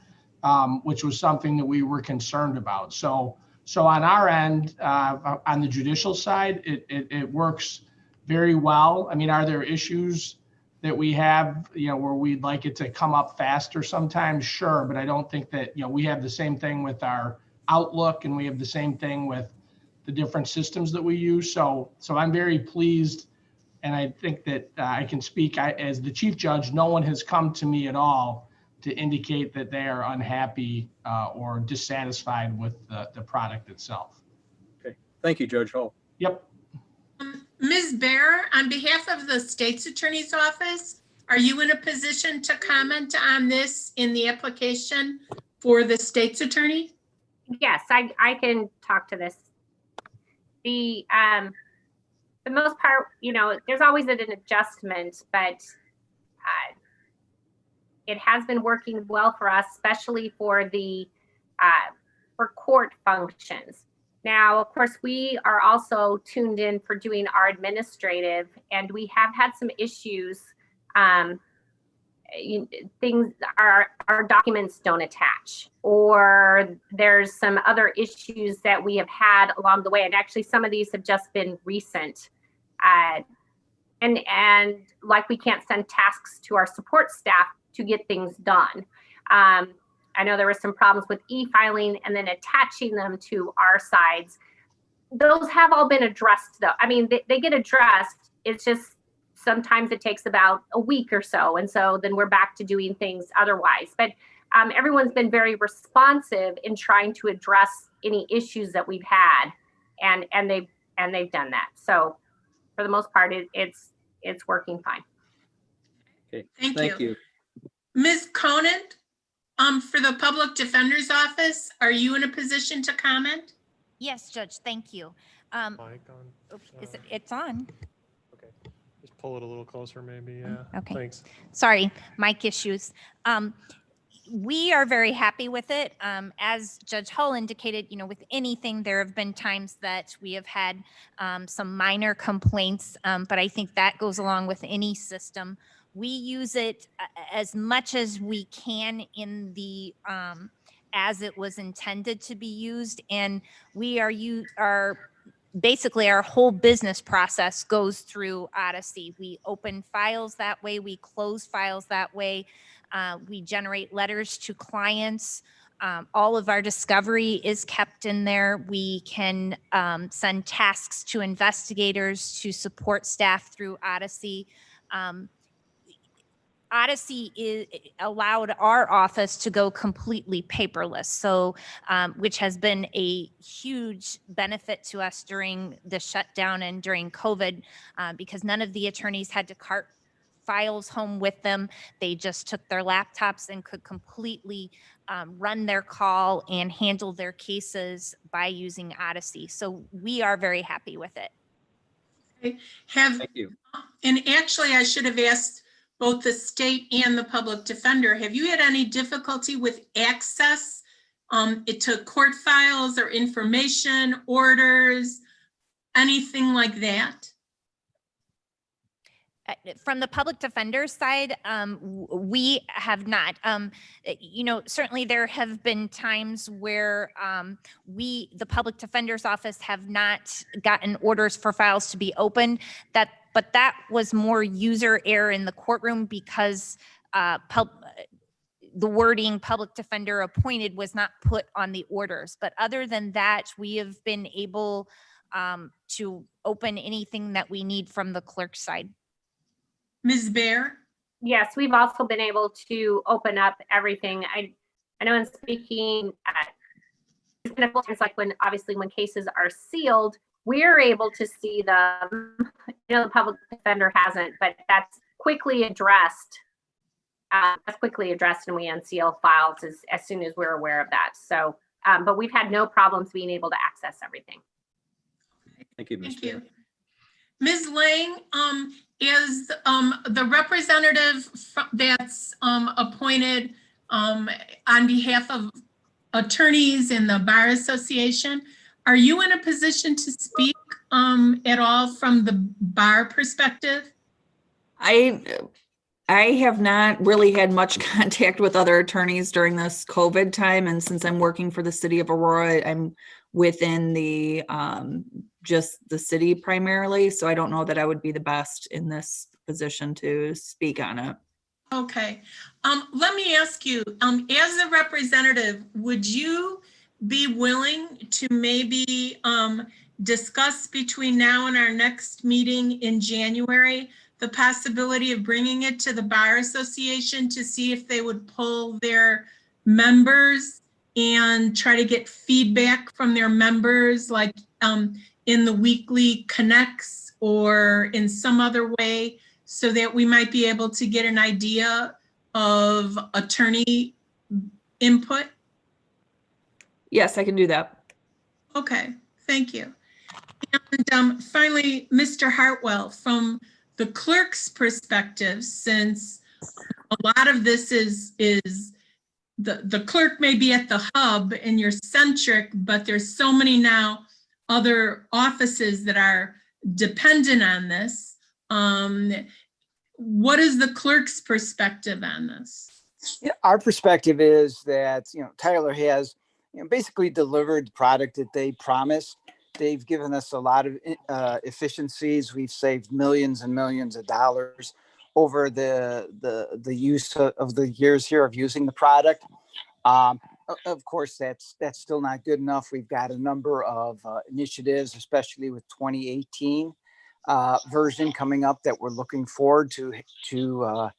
which was something that we were concerned about. So on our end, on the judicial side, it works very well. I mean, are there issues that we have, where we'd like it to come up faster sometimes? Sure, but I don't think that, we have the same thing with our Outlook, and we have the same thing with the different systems that we use. So I'm very pleased, and I think that I can speak as the chief judge. No one has come to me at all to indicate that they are unhappy or dissatisfied with the product itself. Okay, thank you, Judge Hull. Yep. Ms. Bear, on behalf of the state's attorney's office, are you in a position to comment on this in the application for the state's attorney? Yes, I can talk to this. The most part, there's always an adjustment, but it has been working well for us, especially for the for court functions. Now, of course, we are also tuned in for doing our administrative, and we have had some issues. Things, our documents don't attach, or there's some other issues that we have had along the way. And actually, some of these have just been recent. And like, we can't send tasks to our support staff to get things done. I know there were some problems with e-filing and then attaching them to our sides. Those have all been addressed, though. I mean, they get addressed. It's just sometimes it takes about a week or so. And so then we're back to doing things otherwise. But everyone's been very responsive in trying to address any issues that we've had. And they've done that. So for the most part, it's working fine. Okay, Thank you. Ms. Conant, for the Public Defender's Office, are you in a position to comment? Yes, Judge, thank you. Mic on? Oops, it's on. Okay, just pull it a little closer maybe, yeah. Okay. Thanks. Sorry, mic issues. We are very happy with it. As Judge Hull indicated, with anything, there have been times that we have had some minor complaints, but I think that goes along with any system. We use it as much as we can in the as it was intended to be used, and we are basically our whole business process goes through Odyssey. We open files that way, we close files that way, we generate letters to clients. All of our discovery is kept in there. We can send tasks to investigators, to support staff through Odyssey. Odyssey allowed our office to go completely paperless, so which has been a huge benefit to us during the shutdown and during COVID, because none of the attorneys had to cart files home with them. They just took their laptops and could completely run their call and handle their cases by using Odyssey. So we are very happy with it. Thank you. And actually, I should have asked both the state and the public defender, have you had any difficulty with access to court files or information, orders, anything like that? From the public defender's side, we have not. Certainly there have been times where the public defender's office have not gotten orders for files to be opened. But that was more user error in the courtroom because the wording public defender appointed was not put on the orders. But other than that, we have been able to open anything that we need from the clerk's side. Ms. Bear? Yes, we've also been able to open up everything. I know in speaking at like when cases are sealed, we're able to see them. The public defender hasn't, but that's quickly addressed. And we unseal files as soon as we're aware of that. So, but we've had no problems being able to access everything. Thank you, Ms. Thank you. Ms. Lang, is the representative that's appointed on behalf of attorneys in the Bar Association, are you in a position to speak at all from the bar perspective? I have not really had much contact with other attorneys during this COVID time. And since I'm working for the city of Aurora, I'm within the just the city primarily. So I don't know that I would be the best in this position to speak on it. Okay. Let me ask you, as a representative, would you be willing to maybe discuss between now and our next meeting in January the possibility of bringing it to the Bar Association to see if they would pull their members and try to get feedback from their members, like in the weekly connects or in some other way, so that we might be able to get an idea of attorney input? Yes, I can do that. Okay, thank you. And finally, Mr. Hartwell, from the clerk's perspective, since a lot of this is the clerk may be at the hub and you're centric, but there's so many now other offices that are dependent on this. What is the clerk's perspective on this? Yeah, our perspective is that, Tyler has basically delivered the product that they promised. They've given us a lot of efficiencies. We've saved millions and millions of dollars over the use of the years here of using the product. Of course, that's still not good enough. We've got a number of initiatives, especially with 2018 version coming up, that we're looking forward to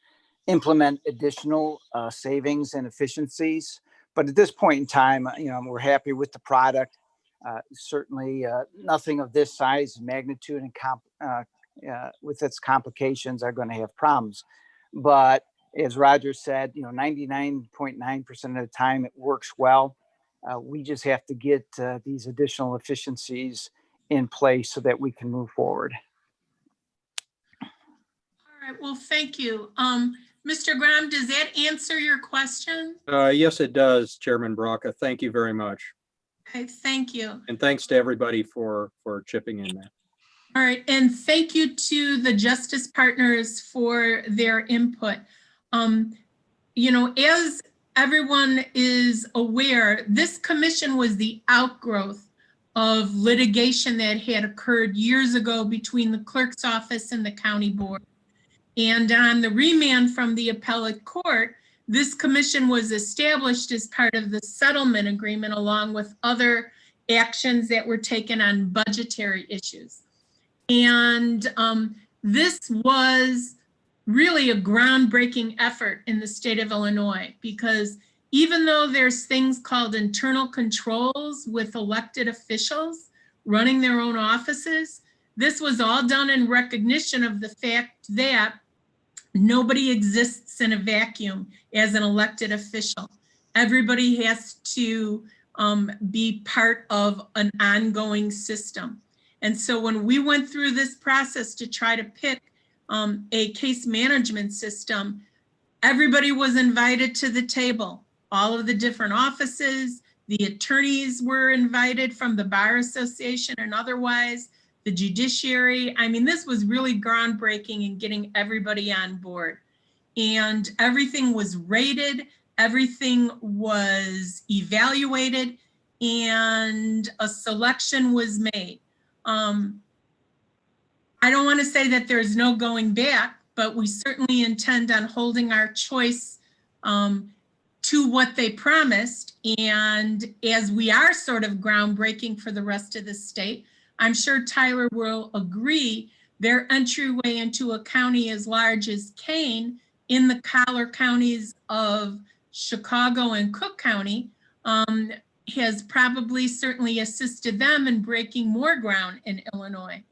implement additional savings and efficiencies. But at this point in time, we're happy with the product. Certainly nothing of this size, magnitude, and with its complications are going to have problems. But as Roger said, 99.9% of the time it works well. We just have to get these additional efficiencies in place so that we can move forward. All right, well, thank you. Mr. Graham, does that answer your question? Yes, it does, Chairman Braca. Thank you very much. Okay, thank you. And thanks to everybody for chipping in there. All right, and thank you to the Justice Partners for their input. As everyone is aware, this commission was the outgrowth of litigation that had occurred years ago between the clerk's office and the county board. And on the remand from the appellate court, this commission was established as part of the settlement agreement, along with other actions that were taken on budgetary issues. And this was really a groundbreaking effort in the state of Illinois, because even though there's things called internal controls with elected officials running their own offices, this was all done in recognition of the fact that nobody exists in a vacuum as an elected official. Everybody has to be part of an ongoing system. And so when we went through this process to try to pick a case management system, everybody was invited to the table. All of the different offices, the attorneys were invited from the Bar Association and otherwise, the judiciary. I mean, this was really groundbreaking in getting everybody on board. And everything was rated, everything was evaluated, and a selection was made. I don't want to say that there's no going back, but we certainly intend on holding our choice to what they promised. And as we are sort of groundbreaking for the rest of the state, I'm sure Tyler will agree, their entryway into a county as large as Kane in the collar counties of Chicago and Cook County has probably certainly assisted them in breaking more ground in Illinois.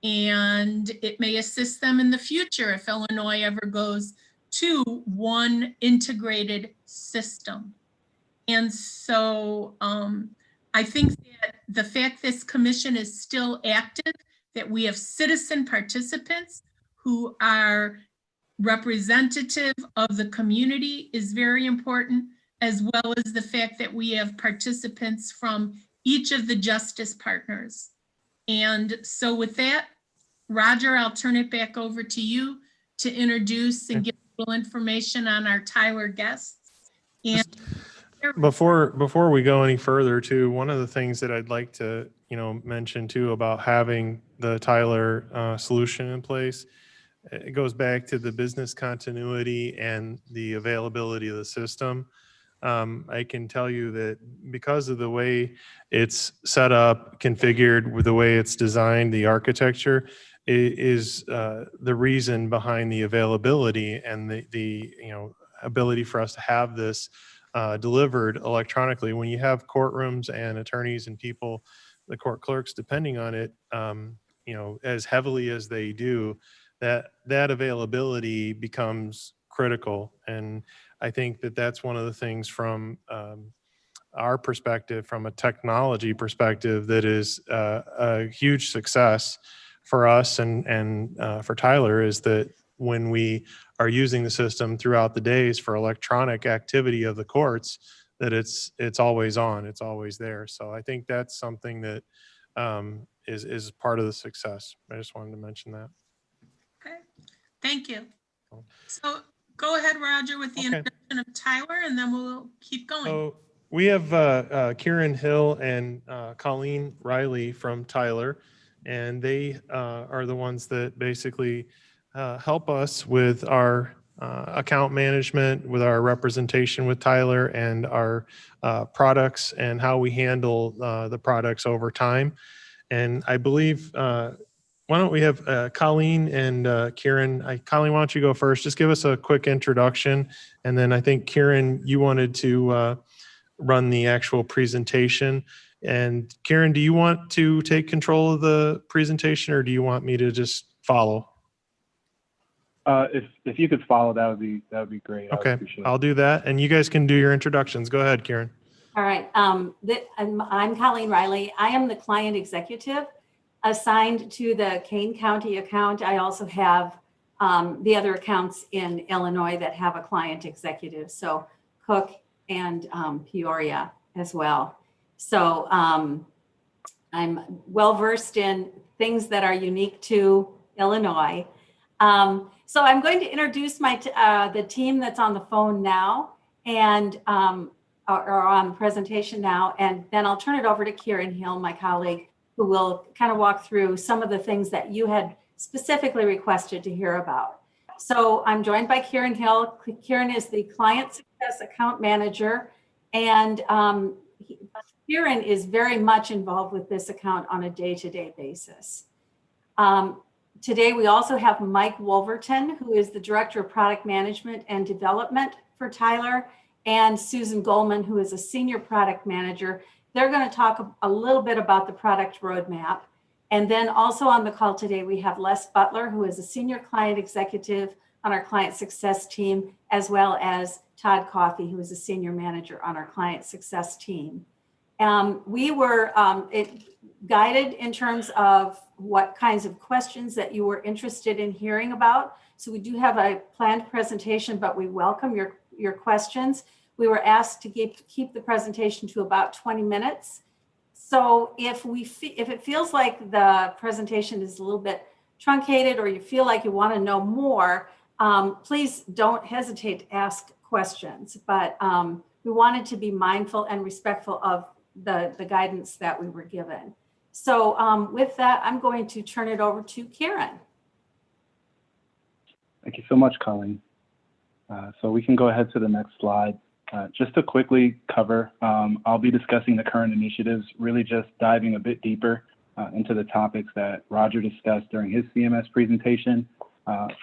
And it may assist them in the future if Illinois ever goes to one integrated system. And so I think that the fact this commission is still active, that we have citizen participants who are representative of the community is very important, as well as the fact that we have participants from each of the justice partners. And so with that, Roger, I'll turn it back over to you to introduce and give a little information on our Tyler guests. And Before we go any further too, one of the things that I'd like to, mention too about having the Tyler solution in place, it goes back to the business continuity and the availability of the system. I can tell you that because of the way it's set up, configured, with the way it's designed, the architecture is the reason behind the availability and the ability for us to have this delivered electronically. When you have courtrooms and attorneys and people, the court clerks, depending on it, as heavily as they do, that availability becomes critical. And I think that that's one of the things from our perspective, from a technology perspective, that is a huge success for us and for Tyler, is that when we are using the system throughout the days for electronic activity of the courts, that it's always on, it's always there. So I think that's something that is part of the success. I just wanted to mention that. okay, thank you. So go ahead, Roger, with the introduction of Tyler, and then we'll keep going. So we have Kieran Hill and Colleen Riley from Tyler, and they are the ones that basically help us with our account management, with our representation with Tyler, and our products and how we handle the products over time. And I believe, why don't we have Colleen and Kieran? Colleen, why don't you go first? Just give us a quick introduction. And then I think, Kieran, you wanted to run the actual presentation. And Kieran, do you want to take control of the presentation, or do you want me to just follow? If you could follow, that would be great. Okay, I'll do that. And you guys can do your introductions. Go ahead, Kieran. All right. I'm Colleen Riley. I am the client executive assigned to the Kane County account. I also have the other accounts in Illinois that have a client executive. So Cook and Peoria as well. So I'm well-versed in things that are unique to Illinois. So I'm going to introduce the team that's on the phone now and or on the presentation now, and then I'll turn it over to Kieran Hill, my colleague, who will kind of walk through some of the things that you had specifically requested to hear about. So I'm joined by Kieran Hill. Kieran is the Client Success Account Manager, and Kieran is very much involved with this account on a day-to-day basis. Today, we also have Mike Wolverton, who is the Director of Product Management and Development for Tyler, and Susan Goldman, who is a Senior Product Manager. They're going to talk a little bit about the product roadmap. And then also on the call today, we have Les Butler, who is a Senior Client Executive on our Client Success team, as well as Todd Coffey, who is a Senior Manager on our Client Success team. We were guided in terms of what kinds of questions that you were interested in hearing about. So we do have a planned presentation, but we welcome your questions. We were asked to keep the presentation to about 20 minutes. So if it feels like the presentation is a little bit truncated, or you feel like you want to know more, please don't hesitate to ask questions. But we wanted to be mindful and respectful of the guidance that we were given. So with that, I'm going to turn it over to Karen. Thank you so much, Colleen. So we can go ahead to the next slide. Just to quickly cover, I'll be discussing the current initiatives, really just diving a bit deeper into the topics that Roger discussed during his CMS presentation.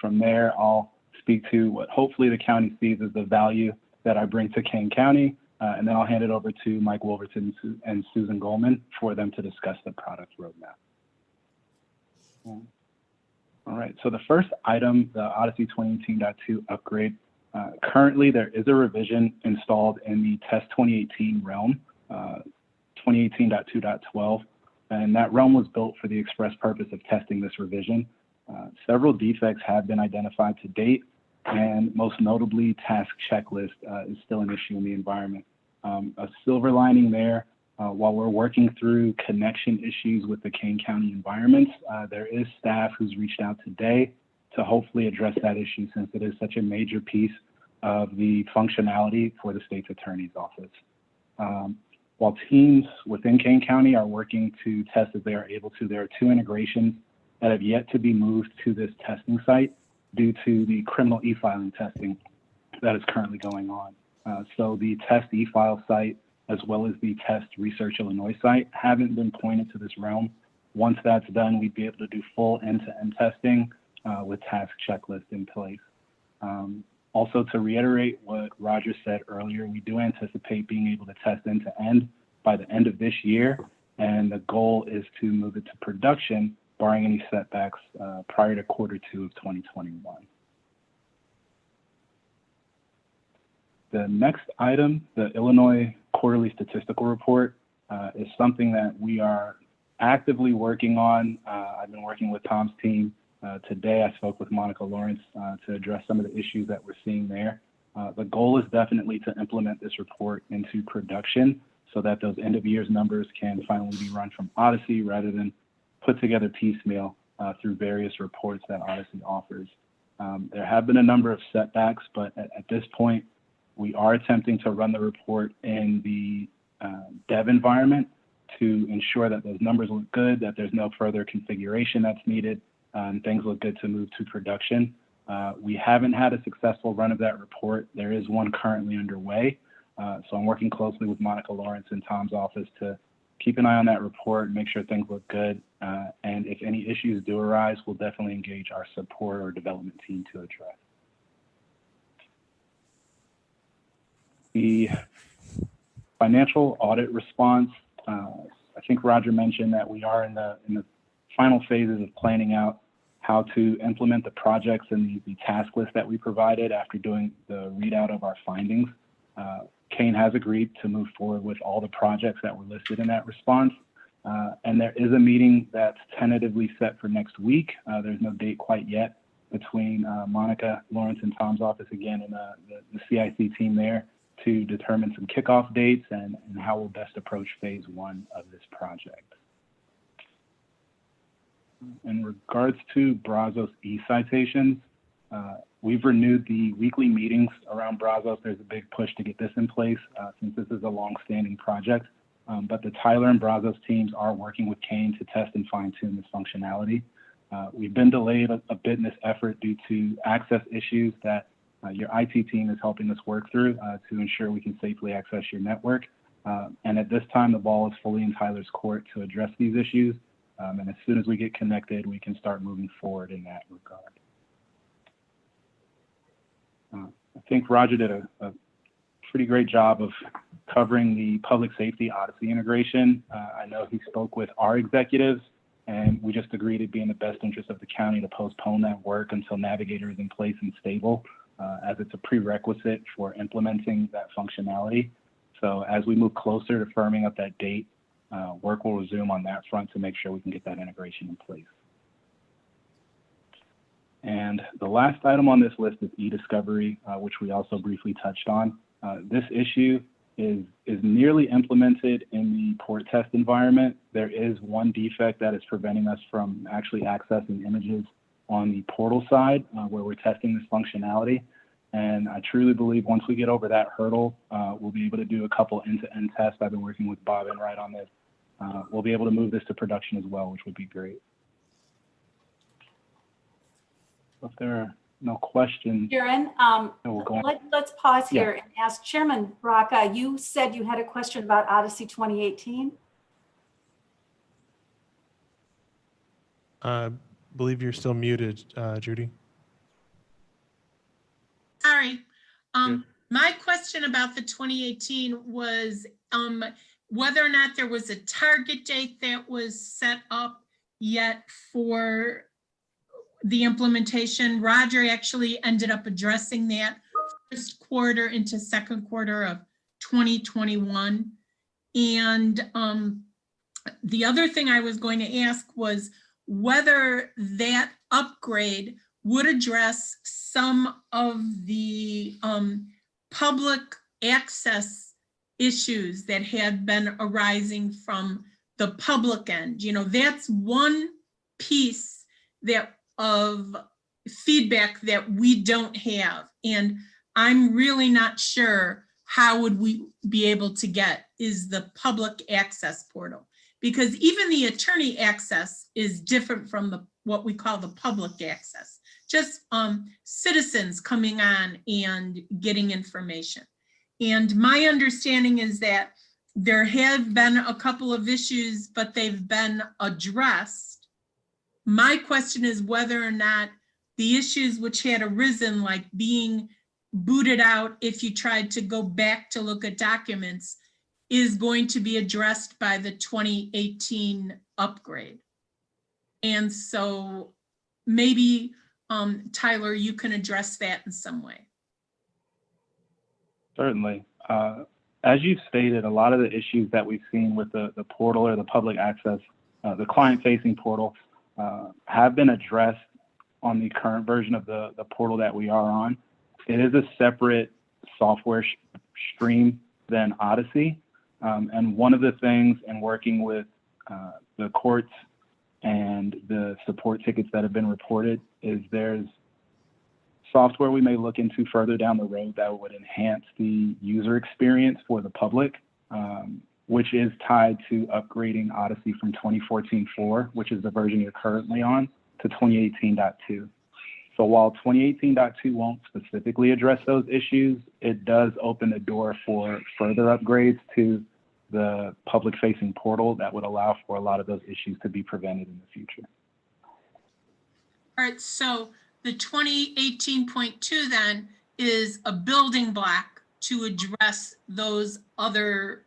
From there, I'll speak to what hopefully the county sees as the value that I bring to Kane County, and then I'll hand it over to Mike Wolverton and Susan Goldman for them to discuss the product roadmap. All right, so the first item, the Odyssey 2018.2 upgrade. Currently, there is a revision installed in the Test 2018 realm, 2018.2.12, and that realm was built for the express purpose of testing this revision. Several defects have been identified to date, and most notably, task checklist is still an issue in the environment. A silver lining there, while we're working through connection issues with the Kane County environments, there is staff who's reached out today to hopefully address that issue, since it is such a major piece of the functionality for the state's attorney's office. While teams within Kane County are working to test as they are able to, there are two integrations that have yet to be moved to this testing site due to the criminal e-filing testing that is currently going on. So the test e-file site, as well as the test Research Illinois site, haven't been pointed to this realm. Once that's done, we'd be able to do full end-to-end testing with task checklist in place. Also, to reiterate what Roger said earlier, we do anticipate being able to test end-to-end by the end of this year, and the goal is to move it to production, barring any setbacks prior to Q2 of 2021. The next item, the Illinois Quarterly Statistical Report, is something that we are actively working on. I've been working with Tom's team. Today, I spoke with Monica Lawrence to address some of the issues that we're seeing there. The goal is definitely to implement this report into production so that those end of year's numbers can finally be run from Odyssey rather than put together piecemeal through various reports that Odyssey offers. There have been a number of setbacks, but at this point, we are attempting to run the report in the dev environment to ensure that those numbers look good, that there's no further configuration that's needed, and things look good to move to production. We haven't had a successful run of that report. There is one currently underway. So I'm working closely with Monica Lawrence in Tom's office to keep an eye on that report, make sure things look good. And if any issues do arise, we'll definitely engage our support or development team to address. The financial audit response, I think Roger mentioned that we are in the final phases of planning out how to implement the projects and the task list that we provided after doing the readout of our findings. Kane has agreed to move forward with all the projects that were listed in that response. And there is a meeting that's tentatively set for next week. There's no date quite yet between Monica Lawrence and Tom's office again and the CIC team there to determine some kickoff dates and how we'll best approach phase one of this project. In regards to Brazos e-citations, we've renewed the weekly meetings around Brazos. There's a big push to get this in place since this is a long-standing project. But the Tyler and Brazos teams are working with Kane to test and fine-tune this functionality. We've been delayed a bit in this effort due to access issues that your IT team is helping us work through to ensure we can safely access your network. And at this time, the ball is fully in Tyler's court to address these issues. And as soon as we get connected, we can start moving forward in that regard. I think Roger did a pretty great job of covering the public safety Odyssey integration. I know he spoke with our executives, and we just agreed it'd be in the best interest of the county to postpone that work until Navigator is in place and stable, as it's a prerequisite for implementing that functionality. So as we move closer to firming up that date, work will resume on that front to make sure we can get that integration in place. And the last item on this list is e-discovery, which we also briefly touched on. This issue is nearly implemented in the port test environment. There is one defect that is preventing us from actually accessing images on the portal side where we're testing this functionality. And I truly believe once we get over that hurdle, we'll be able to do a couple end-to-end tests. I've been working with Bob and Wright on this. We'll be able to move this to production as well, which would be great. If there are no questions, Sharon, we'll go on. let's pause here and ask Chairman Braca, you said you had a question about Odyssey 2018? I believe you're still muted, Judy. Sorry. Good. My question about the 2018 was whether or not there was a target date that was set up yet for the implementation. Roger actually ended up addressing that first quarter into second quarter of 2021. And the other thing I was going to ask was whether that upgrade would address some of the public access issues that had been arising from the public end. You know, that's one piece of feedback that we don't have. And I'm really not sure how would we be able to get is the public access portal. Because even the attorney access is different from what we call the public access. Just citizens coming on and getting information. And my understanding is that there have been a couple of issues, but they've been addressed. My question is whether or not the issues which had arisen, like being booted out if you tried to go back to look at documents, is going to be addressed by the 2018 upgrade. And so maybe, Tyler, you can address that in some way. Certainly. As you've stated, a lot of the issues that we've seen with the portal or the public access, the client-facing portal, have been addressed on the current version of the portal that we are on. It is a separate software stream than Odyssey. And one of the things in working with the courts and the support tickets that have been reported is there's software we may look into further down the road that would enhance the user experience for the public, which is tied to upgrading Odyssey from 2014.4, which is the version you're currently on, to 2018.2. So while 2018.2 won't specifically address those issues, it does open the door for further upgrades to the public-facing portal that would allow for a lot of those issues to be prevented in the future. All right, so the 2018.2 then is a building block to address those other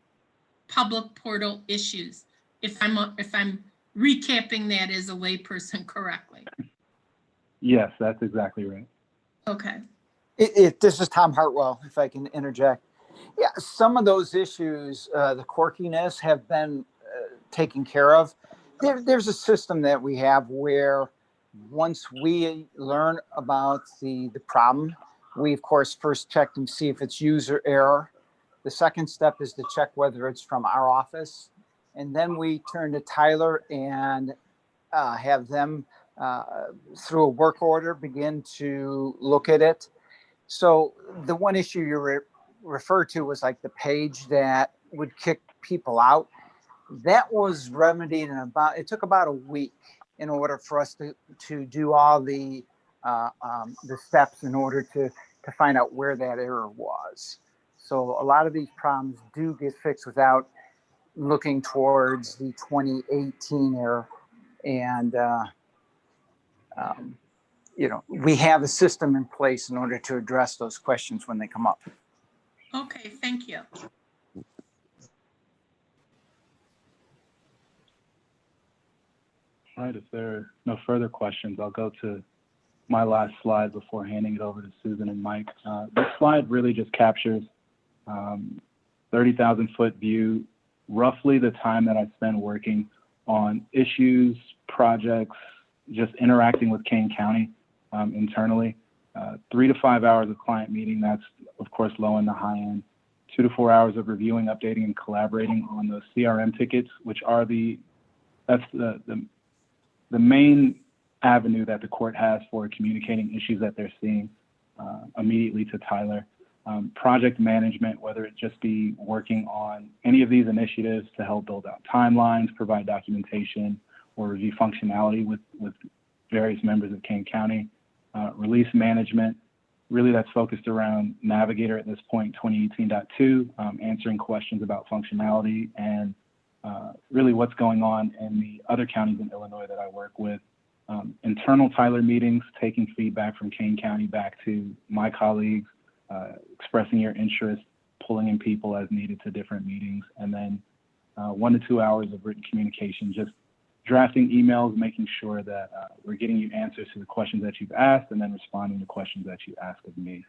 public portal issues, if I'm recapping that as a layperson correctly. Yes, that's exactly right. Okay. This is Tom Hartwell, if I can interject. Yeah, some of those issues, the quirkiness, have been taken care of. There's a system that we have where once we learn about the problem, we of course first check and see if it's user error. The second step is to check whether it's from our office. And then we turn to Tyler and have them through a work order begin to look at it. So the one issue you referred to was like the page that would kick people out. That was remedied in it took about a week in order for us to do all the steps in order to find out where that error was. So a lot of these problems do get fixed without looking towards the 2018 error And, you know, we have a system in place in order to address those questions when they come up. Okay, thank you. All right, if there are no further questions, I'll go to my last slide before handing it over to Susan and Mike. This slide really just captures 30,000-foot view, roughly the time that I spend working on issues, projects, just interacting with Kane County internally. 3 to 5 hours of client meeting, that's of course low in the high end. 2 to 4 hours of reviewing, updating, and collaborating on those CRM tickets, which are the main avenue that the court has for communicating issues that they're seeing immediately to Tyler. Project management, whether it just be working on any of these initiatives to help build out timelines, provide documentation, or review functionality with various members of Kane County. Release management, really that's focused around Navigator at this point, 2018.2, answering questions about functionality and really what's going on in the other counties in Illinois that I work with. Internal Tyler meetings, taking feedback from Kane County back to my colleagues, expressing your interest, pulling in people as needed to different meetings, and then 1 to 2 hours of written communication, just drafting emails, making sure that we're getting you answers to the questions that you've asked and then responding to questions that you ask of me.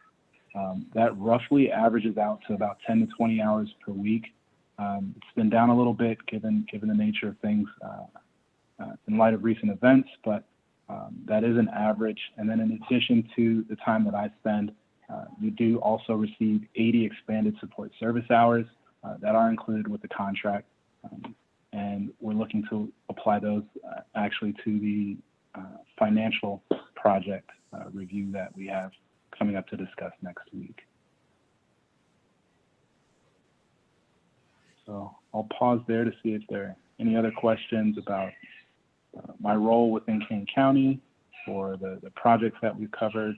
That roughly averages out to about 10 to 20 hours per week. It's been down a little bit given the nature of things in light of recent events, but that is an average. And then in addition to the time that I spend, you do also receive 80 expanded support service hours that are included with the contract. And we're looking to apply those actually to the financial project review that we have coming up to discuss next week. So I'll pause there to see if there are any other questions about my role within Kane County or the projects that we've covered.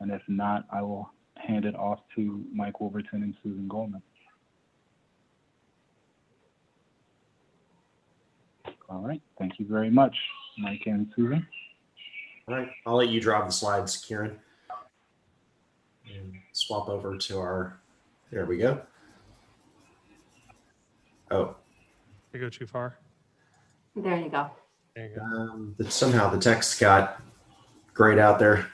And if not, I will hand it off to Mike Wolverton and Susan Goldman. All right, thank you very much, Mike and Susan. All right, I'll let you drive the slides, Kieran. And swap over to our, there we go. Oh. Did I go too far? There you go. There you go. Somehow the text got grayed out there.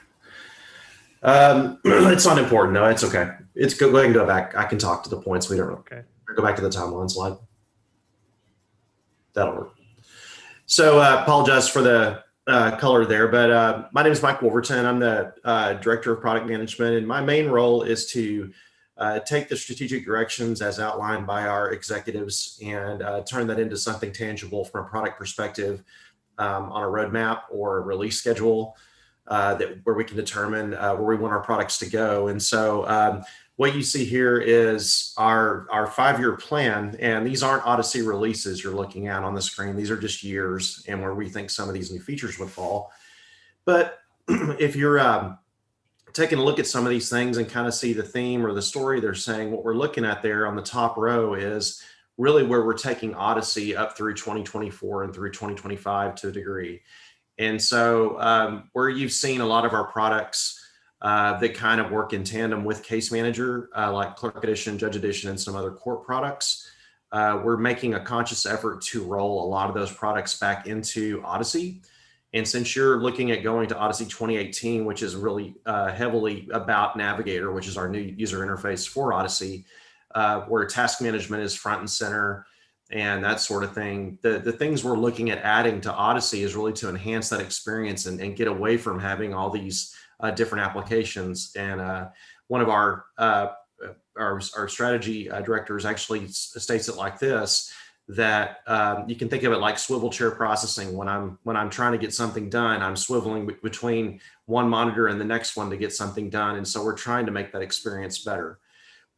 It's unimportant. No, it's okay. It's good. Go ahead and go back. I can talk to the points. We don't. Okay. Go back to the timeline slide. That'll work. So apologize for the color there, but my name is Mike Wolverton. I'm the Director of Product Management, and my main role is to take the strategic directions as outlined by our executives and turn that into something tangible from a product perspective on a roadmap or a release schedule where we can determine where we want our products to go. And so what you see here is our 5-year plan, and these aren't Odyssey releases you're looking at on the screen. These are just years and where we think some of these new features would fall. But if you're taking a look at some of these things and kind of see the theme or the story they're saying, what we're looking at there on the top row is really where we're taking Odyssey up through 2024 and through 2025 to a degree. And so where you've seen a lot of our products that kind of work in tandem with Case Manager, like Clerk Edition, Judge Edition, and some other court products, we're making a conscious effort to roll a lot of those products back into Odyssey. And since you're looking at going to Odyssey 2018, which is really heavily about Navigator, which is our new user interface for Odyssey, where task management is front and center and that sort of thing, the things we're looking at adding to Odyssey is really to enhance that experience and get away from having all these different applications. And one of our strategy directors actually states it like this, that you can think of it like swivel chair processing. When I'm trying to get something done, I'm swiveling between one monitor and the next one to get something done. And so we're trying to make that experience better.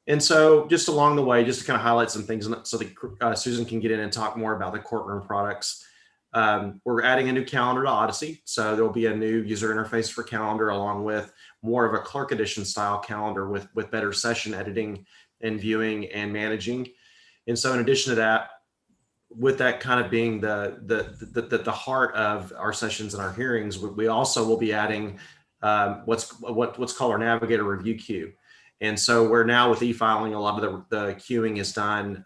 And so just along the way, just to kind of highlight some things so that Susan can get in and talk more about the courtroom products. We're adding a new calendar to Odyssey. So there'll be a new user interface for calendar along with more of a Clerk Edition style calendar with better session editing and viewing and managing. And so in addition to that, with that kind of being the heart of our sessions and our hearings, we also will be adding what's called our navigator review queue. And so we're now with e-filing, a lot of the queuing is done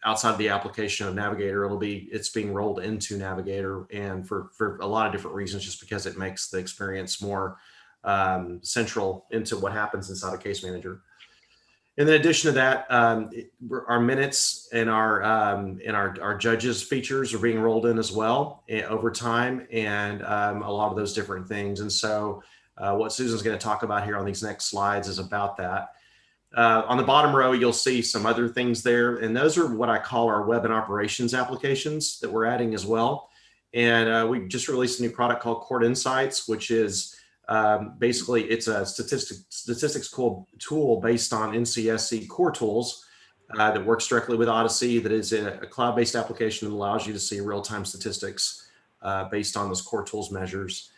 outside the application of Navigator. It's being rolled into Navigator, and for a lot of different reasons, just because it makes the experience more central into what happens inside a case manager. And in addition to that, our minutes and our judges features are being rolled in as well over time, and a lot of those different things. And so what Susan's going to talk about here on these next slides is about that. On the bottom row, you'll see some other things there, and those are what I call our web and operations applications that we're adding as well. And we just released a new product called Court Insights, which is basically it's a statistics tool based on NCSC core tools that works directly with Odyssey. That is a cloud-based application that allows you to see real-time statistics based on those core tools measures.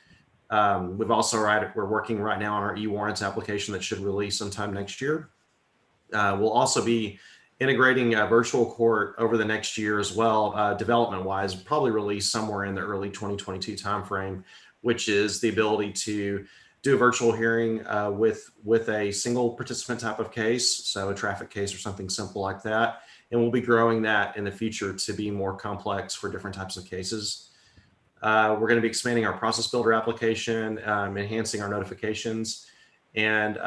We're working right now on our e-warrants application that should release sometime next year. We'll also be integrating a virtual court over the next year as well, development-wise, probably release somewhere in the early 2022 timeframe, which is the ability to do a virtual hearing with a single participant type of case, so a traffic case or something simple like that. And we'll be growing that in the future to be more complex for different types of cases. We're going to be expanding our process builder application, enhancing our notifications. And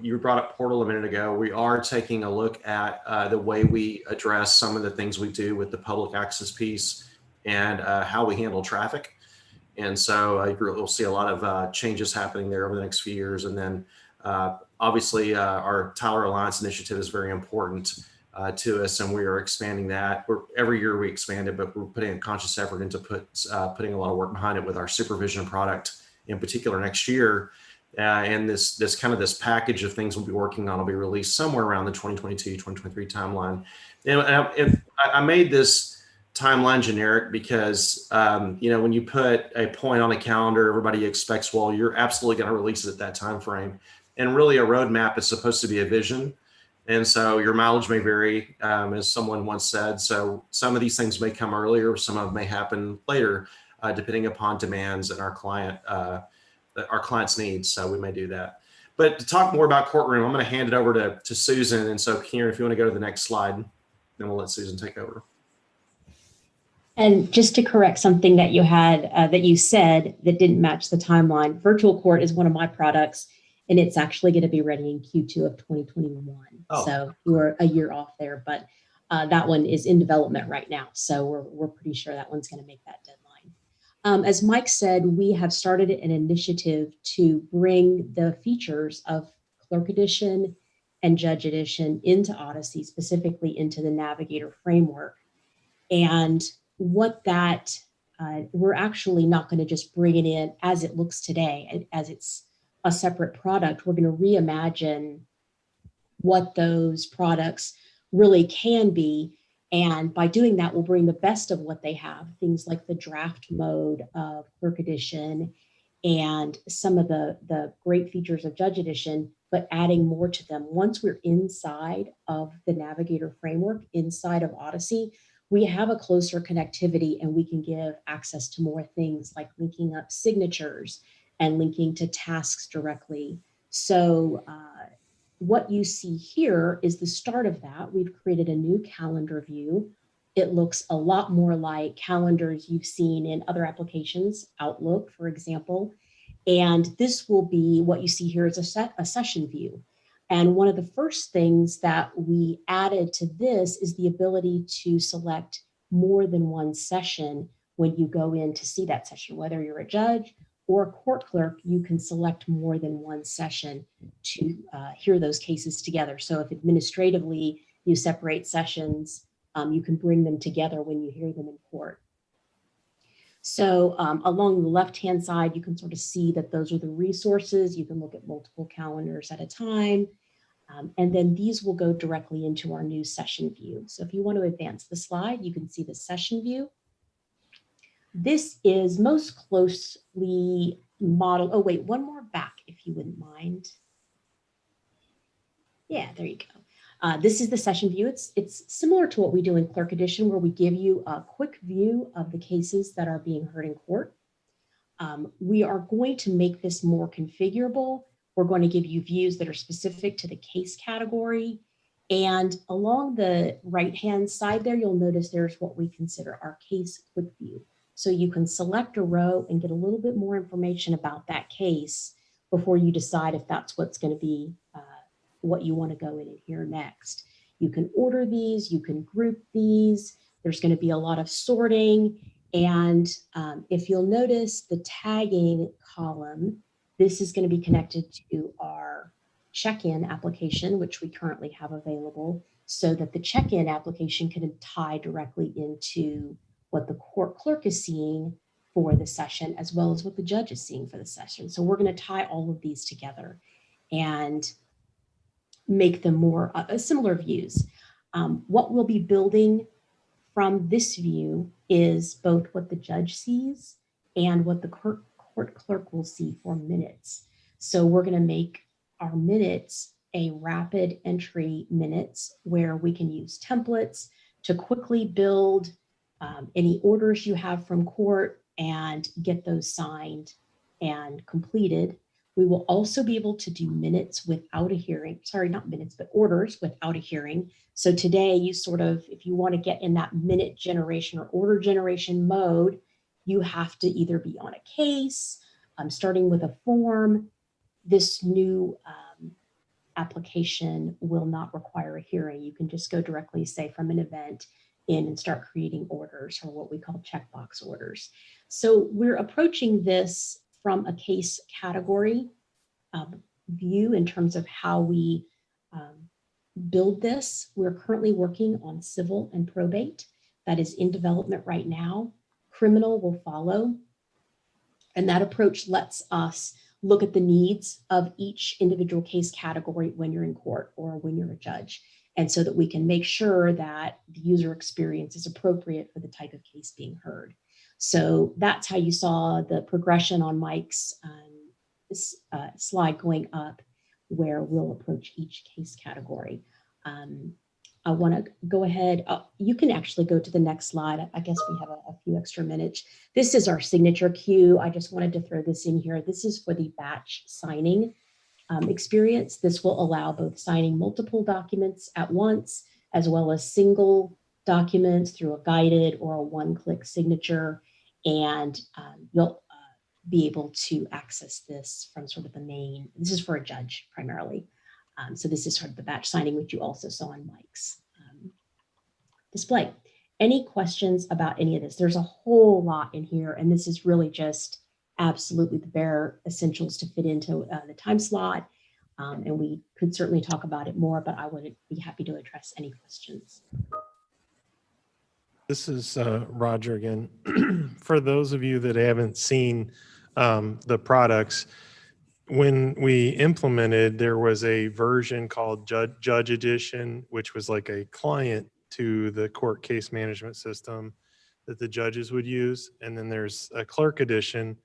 you brought up Portal a minute ago. We are taking a look at the way we address some of the things we do with the public access piece and how we handle traffic. And so we'll see a lot of changes happening there over the next few years. And then obviously our Tyler Alliance initiative is very important to us, and we are expanding that. Every year we expand it, but we're putting a conscious effort into putting a lot of work behind it with our supervision product in particular next year. And this package of things we'll be working on will be released somewhere around the 2022, 2023 timeline. And I made this timeline generic because, when you put a point on a calendar, everybody expects, well, you're absolutely going to release it at that time frame. And really a roadmap is supposed to be a vision. And so your mileage may vary, as someone once said. So some of these things may come earlier, some of them may happen later, depending upon demands and our client's needs. So we may do that. But to talk more about courtroom, I'm going to hand it over to Susan. And so Kieran, if you want to go to the next slide, then we'll let Susan take over. And just to correct something that you had, that you said that didn't match the timeline, Virtual Court is one of my products, and it's actually going to be ready in Q2 of 2021. Oh. So we're a year off there, but that one is in development right now. So we're pretty sure that one's going to make that deadline. As Mike said, we have started an initiative to bring the features of Clerk Edition and Judge Edition into Odyssey, specifically into the Navigator framework. And what that, we're actually not going to just bring it in as it looks today, as it's a separate product. We're going to reimagine what those products really can be. And by doing that, we'll bring the best of what they have, things like the draft mode of Clerk Edition and some of the great features of Judge Edition, but adding more to them. Once we're inside of the Navigator framework, inside of Odyssey, we have a closer connectivity and we can give access to more things like linking up signatures and linking to tasks directly. So what you see here is the start of that. We've created a new calendar view. It looks a lot more like calendars you've seen in other applications, Outlook, for example. And this will be what you see here is a session view. And one of the first things that we added to this is the ability to select more than one session when you go in to see that session, whether you're a judge or a court clerk, you can select more than one session to hear those cases together. So if administratively you separate sessions, you can bring them together when you hear them in court. So along the left-hand side, you can sort of see that those are the resources. You can look at multiple calendars at a time. And then these will go directly into our new session view. So if you want to advance the slide, you can see the session view. This is most closely modeled. Oh, wait, one more back, if you wouldn't mind. Yeah, there you go. This is the session view. It's similar to what we do in Clerk Edition, where we give you a quick view of the cases that are being heard in court. We are going to make this more configurable. We're going to give you views that are specific to the case category. And along the right-hand side there, you'll notice there's what we consider our case quick view. So you can select a row and get a little bit more information about that case before you decide if that's what's going to be what you want to go in and hear next. You can order these, you can group these. There's going to be a lot of sorting. And if you'll notice the tagging column, this is going to be connected to our check-in application, which we currently have available, so that the check-in application can tie directly into what the court clerk is seeing for the session, as well as what the judge is seeing for the session. So we're going to tie all of these together and make them more similar views. What we'll be building from this view is both what the judge sees and what the court clerk will see for minutes. So we're going to make our minutes a rapid entry minutes where we can use templates to quickly build any orders you have from court and get those signed and completed. We will also be able to do minutes without a hearing, sorry, not minutes, but orders without a hearing. So today you sort of, if you want to get in that minute generation or order generation mode, you have to either be on a case, starting with a form. This new application will not require a hearing. You can just go directly, say, from an event in and start creating orders, or what we call checkbox orders. So we're approaching this from a case category view in terms of how we build this. We're currently working on civil and probate. That is in development right now. Criminal will follow. And that approach lets us look at the needs of each individual case category when you're in court or when you're a judge. And so that we can make sure that the user experience is appropriate for the type of case being heard. So that's how you saw the progression on Mike's slide going up, where we'll approach each case category. I want to go ahead. You can actually go to the next slide. I guess we have a few extra minutes. This is our signature queue. I just wanted to throw this in here. This is for the batch signing experience. This will allow both signing multiple documents at once, as well as single documents through a guided or a one-click signature. And you'll be able to access this from sort of the main, this is for a judge primarily. So this is sort of the batch signing, which you also saw on Mike's display. Any questions about any of this? There's a whole lot in here, and this is really just absolutely the bare essentials to fit into the time slot. And we could certainly talk about it more, but I would be happy to address any questions. This is Roger again. For those of you that haven't seen the products, when we implemented, there was a version called Judge Edition, which was like a client to the court case management system that the judges would use. And then there's a Clerk Edition.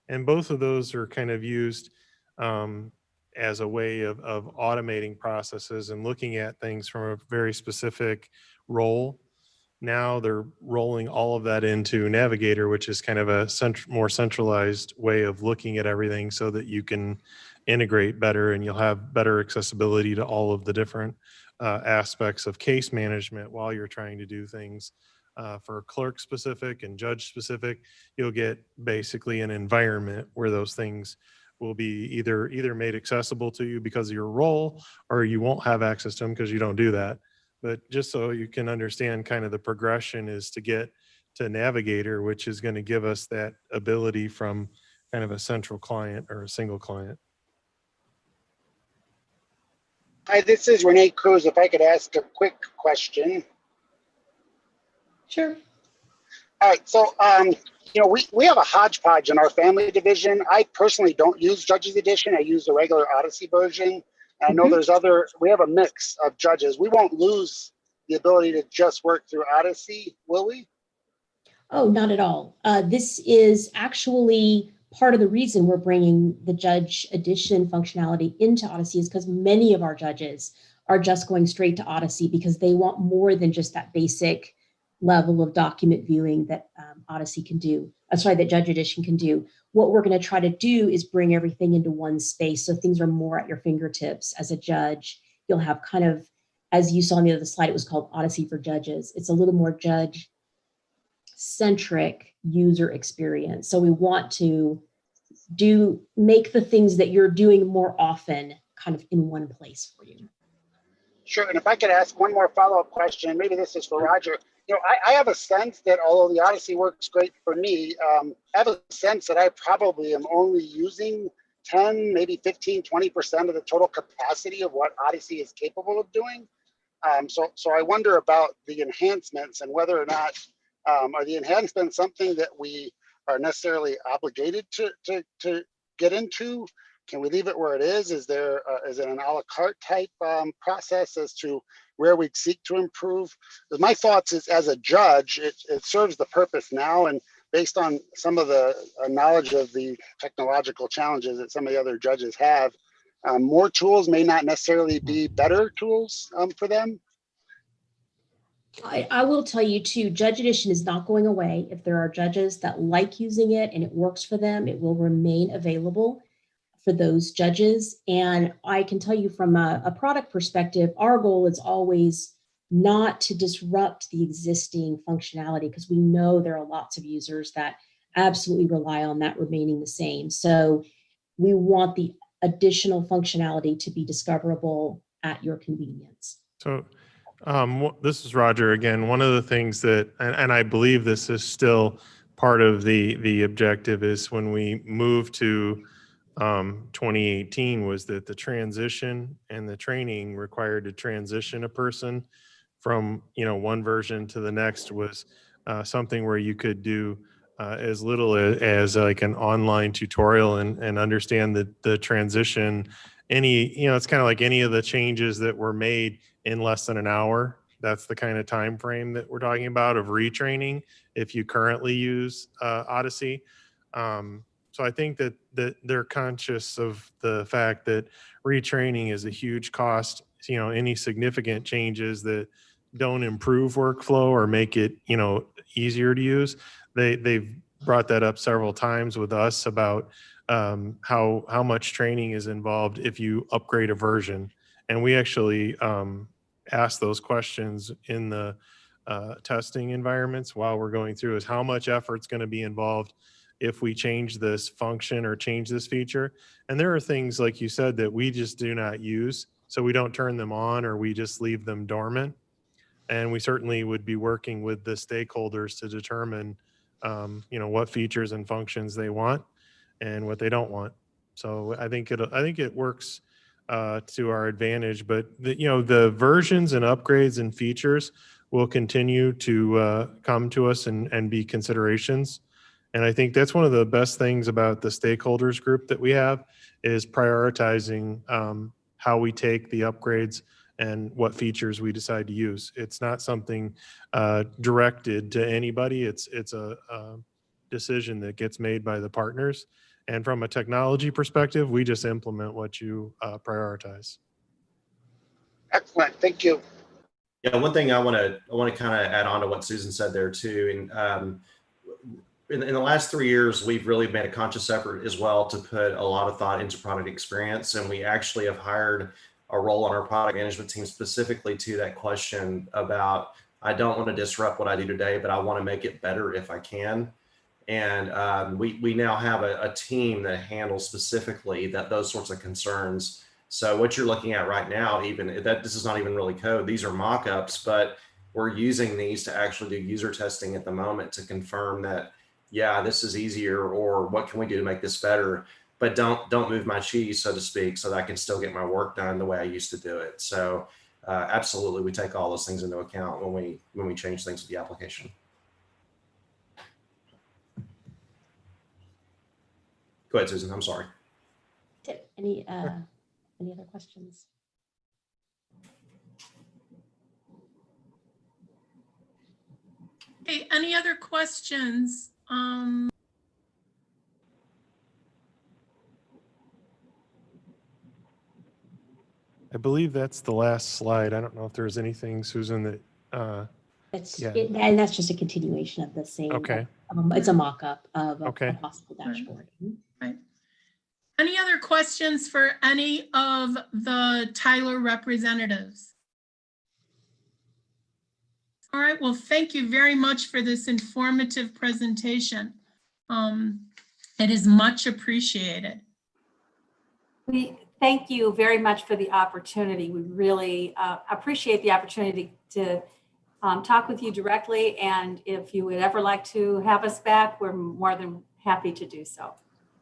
And both of those are kind of used as a way of automating processes and looking at things from a very specific role. Now they're rolling all of that into Navigator, which is kind of a more centralized way of looking at everything so that you can integrate better and you'll have better accessibility to all of the different aspects of case management while you're trying to do things for clerk specific and judge specific. You'll get basically an environment where those things will be either made accessible to you because of your role, or you won't have access to them because you don't do that. But just so you can understand kind of the progression is to get to Navigator, which is going to give us that ability from kind of a central client or a single client. Hi, this is Renee Cruz. If I could ask a quick question. Sure. All right, so you know, we have a hodgepodge in our family division. I personally don't use Judges Edition. I use the regular Odyssey version. I know there's we have a mix of judges. We won't lose the ability to just work through Odyssey, will we? Oh, not at all. This is actually part of the reason we're bringing the Judge Edition functionality into Odyssey is because many of our judges are just going straight to Odyssey because they want more than just that basic level of document viewing that Odyssey can do. Sorry, that Judge Edition can do. What we're going to try to do is bring everything into one space so things are more at your fingertips. As a judge, you'll have kind of, as you saw on the other slide, it was called Odyssey for Judges. It's a little more judge-centric user experience. So we want to make the things that you're doing more often kind of in one place for you. Sure, and if I could ask one more follow-up question, maybe this is for Roger. I have a sense that although the Odyssey works great for me, I have a sense that I probably am only using 10, maybe 15, 20% of the total capacity of what Odyssey is capable of doing. So I wonder about the enhancements and whether or not, are the enhancements something that we are necessarily obligated to get into? Can we leave it where it is? Is it an a la carte type process as to where we'd seek to improve? My thoughts is, as a judge, it serves the purpose now, and based on some of the knowledge of the technological challenges that some of the other judges have, more tools may not necessarily be better tools for them. I will tell you too, Judge Edition is not going away. If there are judges that like using it and it works for them, it will remain available for those judges. And I can tell you from a product perspective, our goal is always not to disrupt the existing functionality, because we know there are lots of users that absolutely rely on that remaining the same. So we want the additional functionality to be discoverable at your convenience. So this is Roger again. One of the things that, and I believe this is still part of the objective, is when we moved to 2018, was that the transition and the training required to transition a person from one version to the next was something where you could do as little as like an online tutorial and understand the transition. It's kind of like any of the changes that were made in less than an hour. That's the kind of time frame that we're talking about of retraining if you currently use Odyssey. So I think that they're conscious of the fact that retraining is a huge cost. Any significant changes that don't improve workflow or make it easier to use, they've brought that up several times with us about how much training is involved if you upgrade a version. And we actually ask those questions in the testing environments while we're going through, is how much effort's going to be involved if we change this function or change this feature. And there are things, like you said, that we just do not use, so we don't turn them on or we just leave them dormant. And we certainly would be working with the stakeholders to determine what features and functions they want and what they don't want. So I think it works to our advantage. But the versions and upgrades and features will continue to come to us and be considerations. And I think that's one of the best things about the stakeholders group that we have, is prioritizing how we take the upgrades and what features we decide to use. It's not something directed to anybody. It's a decision that gets made by the partners. And from a technology perspective, we just implement what you prioritize. Excellent, thank you. Yeah, one thing I want to kind of add on to what Susan said there too. And in the last 3 years, we've really made a conscious effort as well to put a lot of thought into product experience. And we actually have hired a role on our product management team specifically to that question about, I don't want to disrupt what I do today, but I want to make it better if I can. And we now have a team that handles specifically those sorts of concerns. So what you're looking at right now, even that, this is not even really code, these are mock-ups, but we're using these to actually do user testing at the moment to confirm that, yeah, this is easier, or what can we do to make this better? But don't move my cheese, so to speak, so that I can still get my work done the way I used to do it. So absolutely, we take all those things into account when we change things with the application. Go ahead, Susan. I'm sorry. Any other questions? Hey, any other questions? I believe that's the last slide. I don't know if there's anything, Susan, that, That's Yeah. it, and that's just a continuation of the same. okay, It's a mock-up of a Okay. possible dashboard. Right. Any other questions for any of the Tyler representatives? All right, well, thank you very much for this informative presentation. It is much appreciated. We thank you very much for the opportunity. We really appreciate the opportunity to talk with you directly. And if you would ever like to have us back, we're more than happy to do so.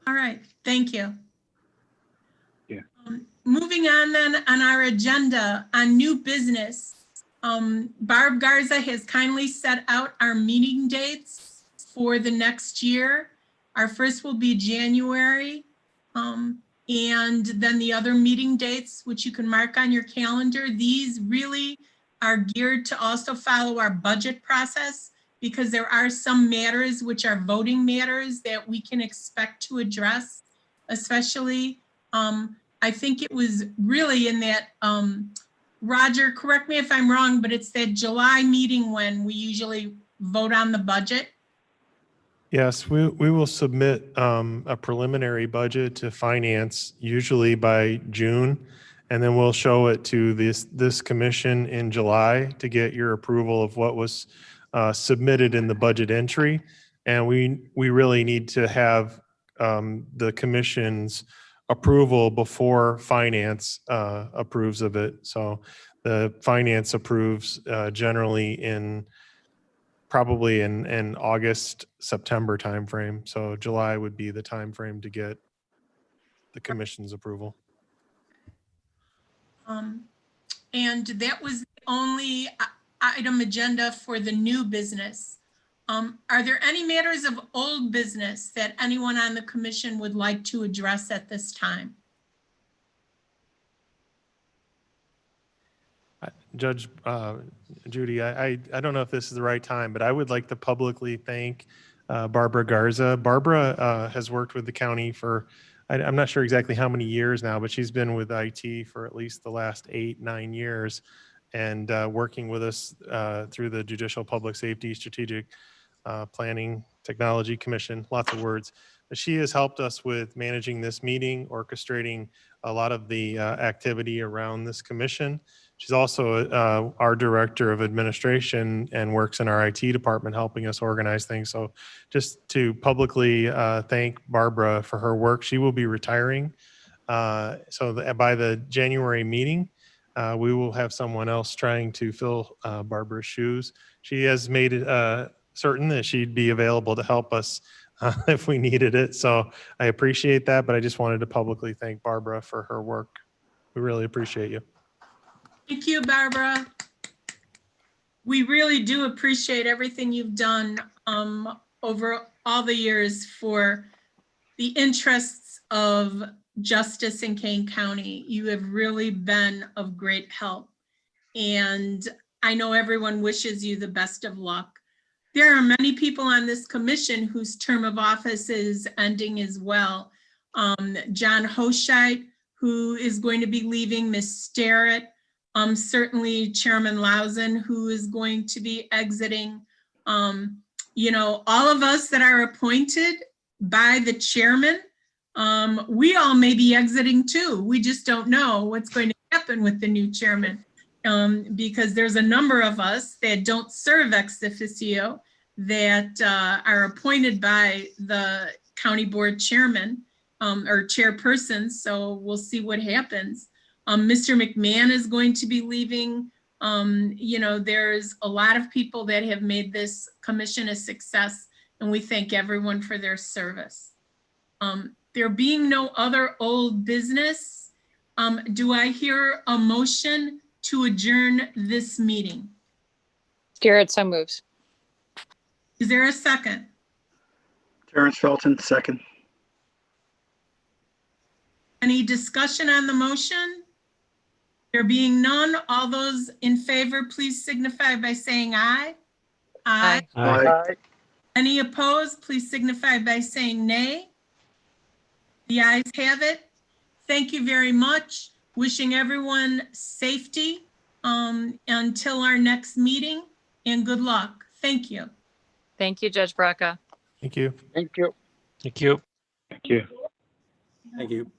All right, thank you. Yeah. Moving on then on our agenda on new business, Barb Garza has kindly set out our meeting dates for the next year. Our first will be January, and then the other meeting dates, which you can mark on your calendar. These really are geared to also follow our budget process, because there are some matters which are voting matters that we can expect to address, especially I think it was really in that, Roger, correct me if I'm wrong, but it's that July meeting when we usually vote on the budget. yes, we will submit a preliminary budget to finance usually by June, and then we'll show it to this commission in July to get your approval of what was submitted in the budget entry. And we really need to have the commission's approval before finance approves of it. So the finance approves generally probably in August, September timeframe. So July would be the timeframe to get the commission's approval. And that was the only item agenda for the new business. Are there any matters of old business that anyone on the commission would like to address at this time? Judge Judy, I don't know if this is the right time, but I would like to publicly thank Barbara Garza. Barbara has worked with the county for, I'm not sure exactly how many years now, but she's been with IT for at least the last 8-9 years, and working with us through the Judicial Public Safety Strategic Planning Technology Commission, lots of words. But she has helped us with managing this meeting, orchestrating a lot of the activity around this commission. She's also our director of administration and works in our IT department, helping us organize things. So just to publicly thank Barbara for her work. She will be retiring. So by the January meeting, we will have someone else trying to fill Barbara's shoes. She has made it certain that she'd be available to help us if we needed it. So I appreciate that, but I just wanted to publicly thank Barbara for her work. We really appreciate you. Thank you, Barbara. We really do appreciate everything you've done over all the years for the interests of justice in Kane County. You have really been of great help, and I know everyone wishes you the best of luck. There are many people on this commission whose term of office is ending as well. John Hoshite, who is going to be leaving, Ms. Starrett, certainly Chairman Lausen, who is going to be exiting. You know, all of us that are appointed by the chairman, we all may be exiting too. We just don't know what's going to happen with the new chairman. Because there's a number of us that don't serve ex officio that are appointed by the county board chairman or chairperson. So we'll see what happens. Mr. McMahon is going to be leaving. You know, there's a lot of people that have made this commission a success, and we thank everyone for their service. There being no other old business, do I hear a motion to adjourn this meeting? Garrett, so moves. Is there a second? Terrence Felton, second. Any discussion on the motion? There being none, all those in favor, please signify by saying aye. Aye. Aye. Any opposed, please signify by saying nay. The ayes have it. Thank you very much. Wishing everyone safety until our next meeting, and good luck. Thank you. Thank you, Judge Braca. Thank you. Thank you. Thank you. Thank you. Thank you.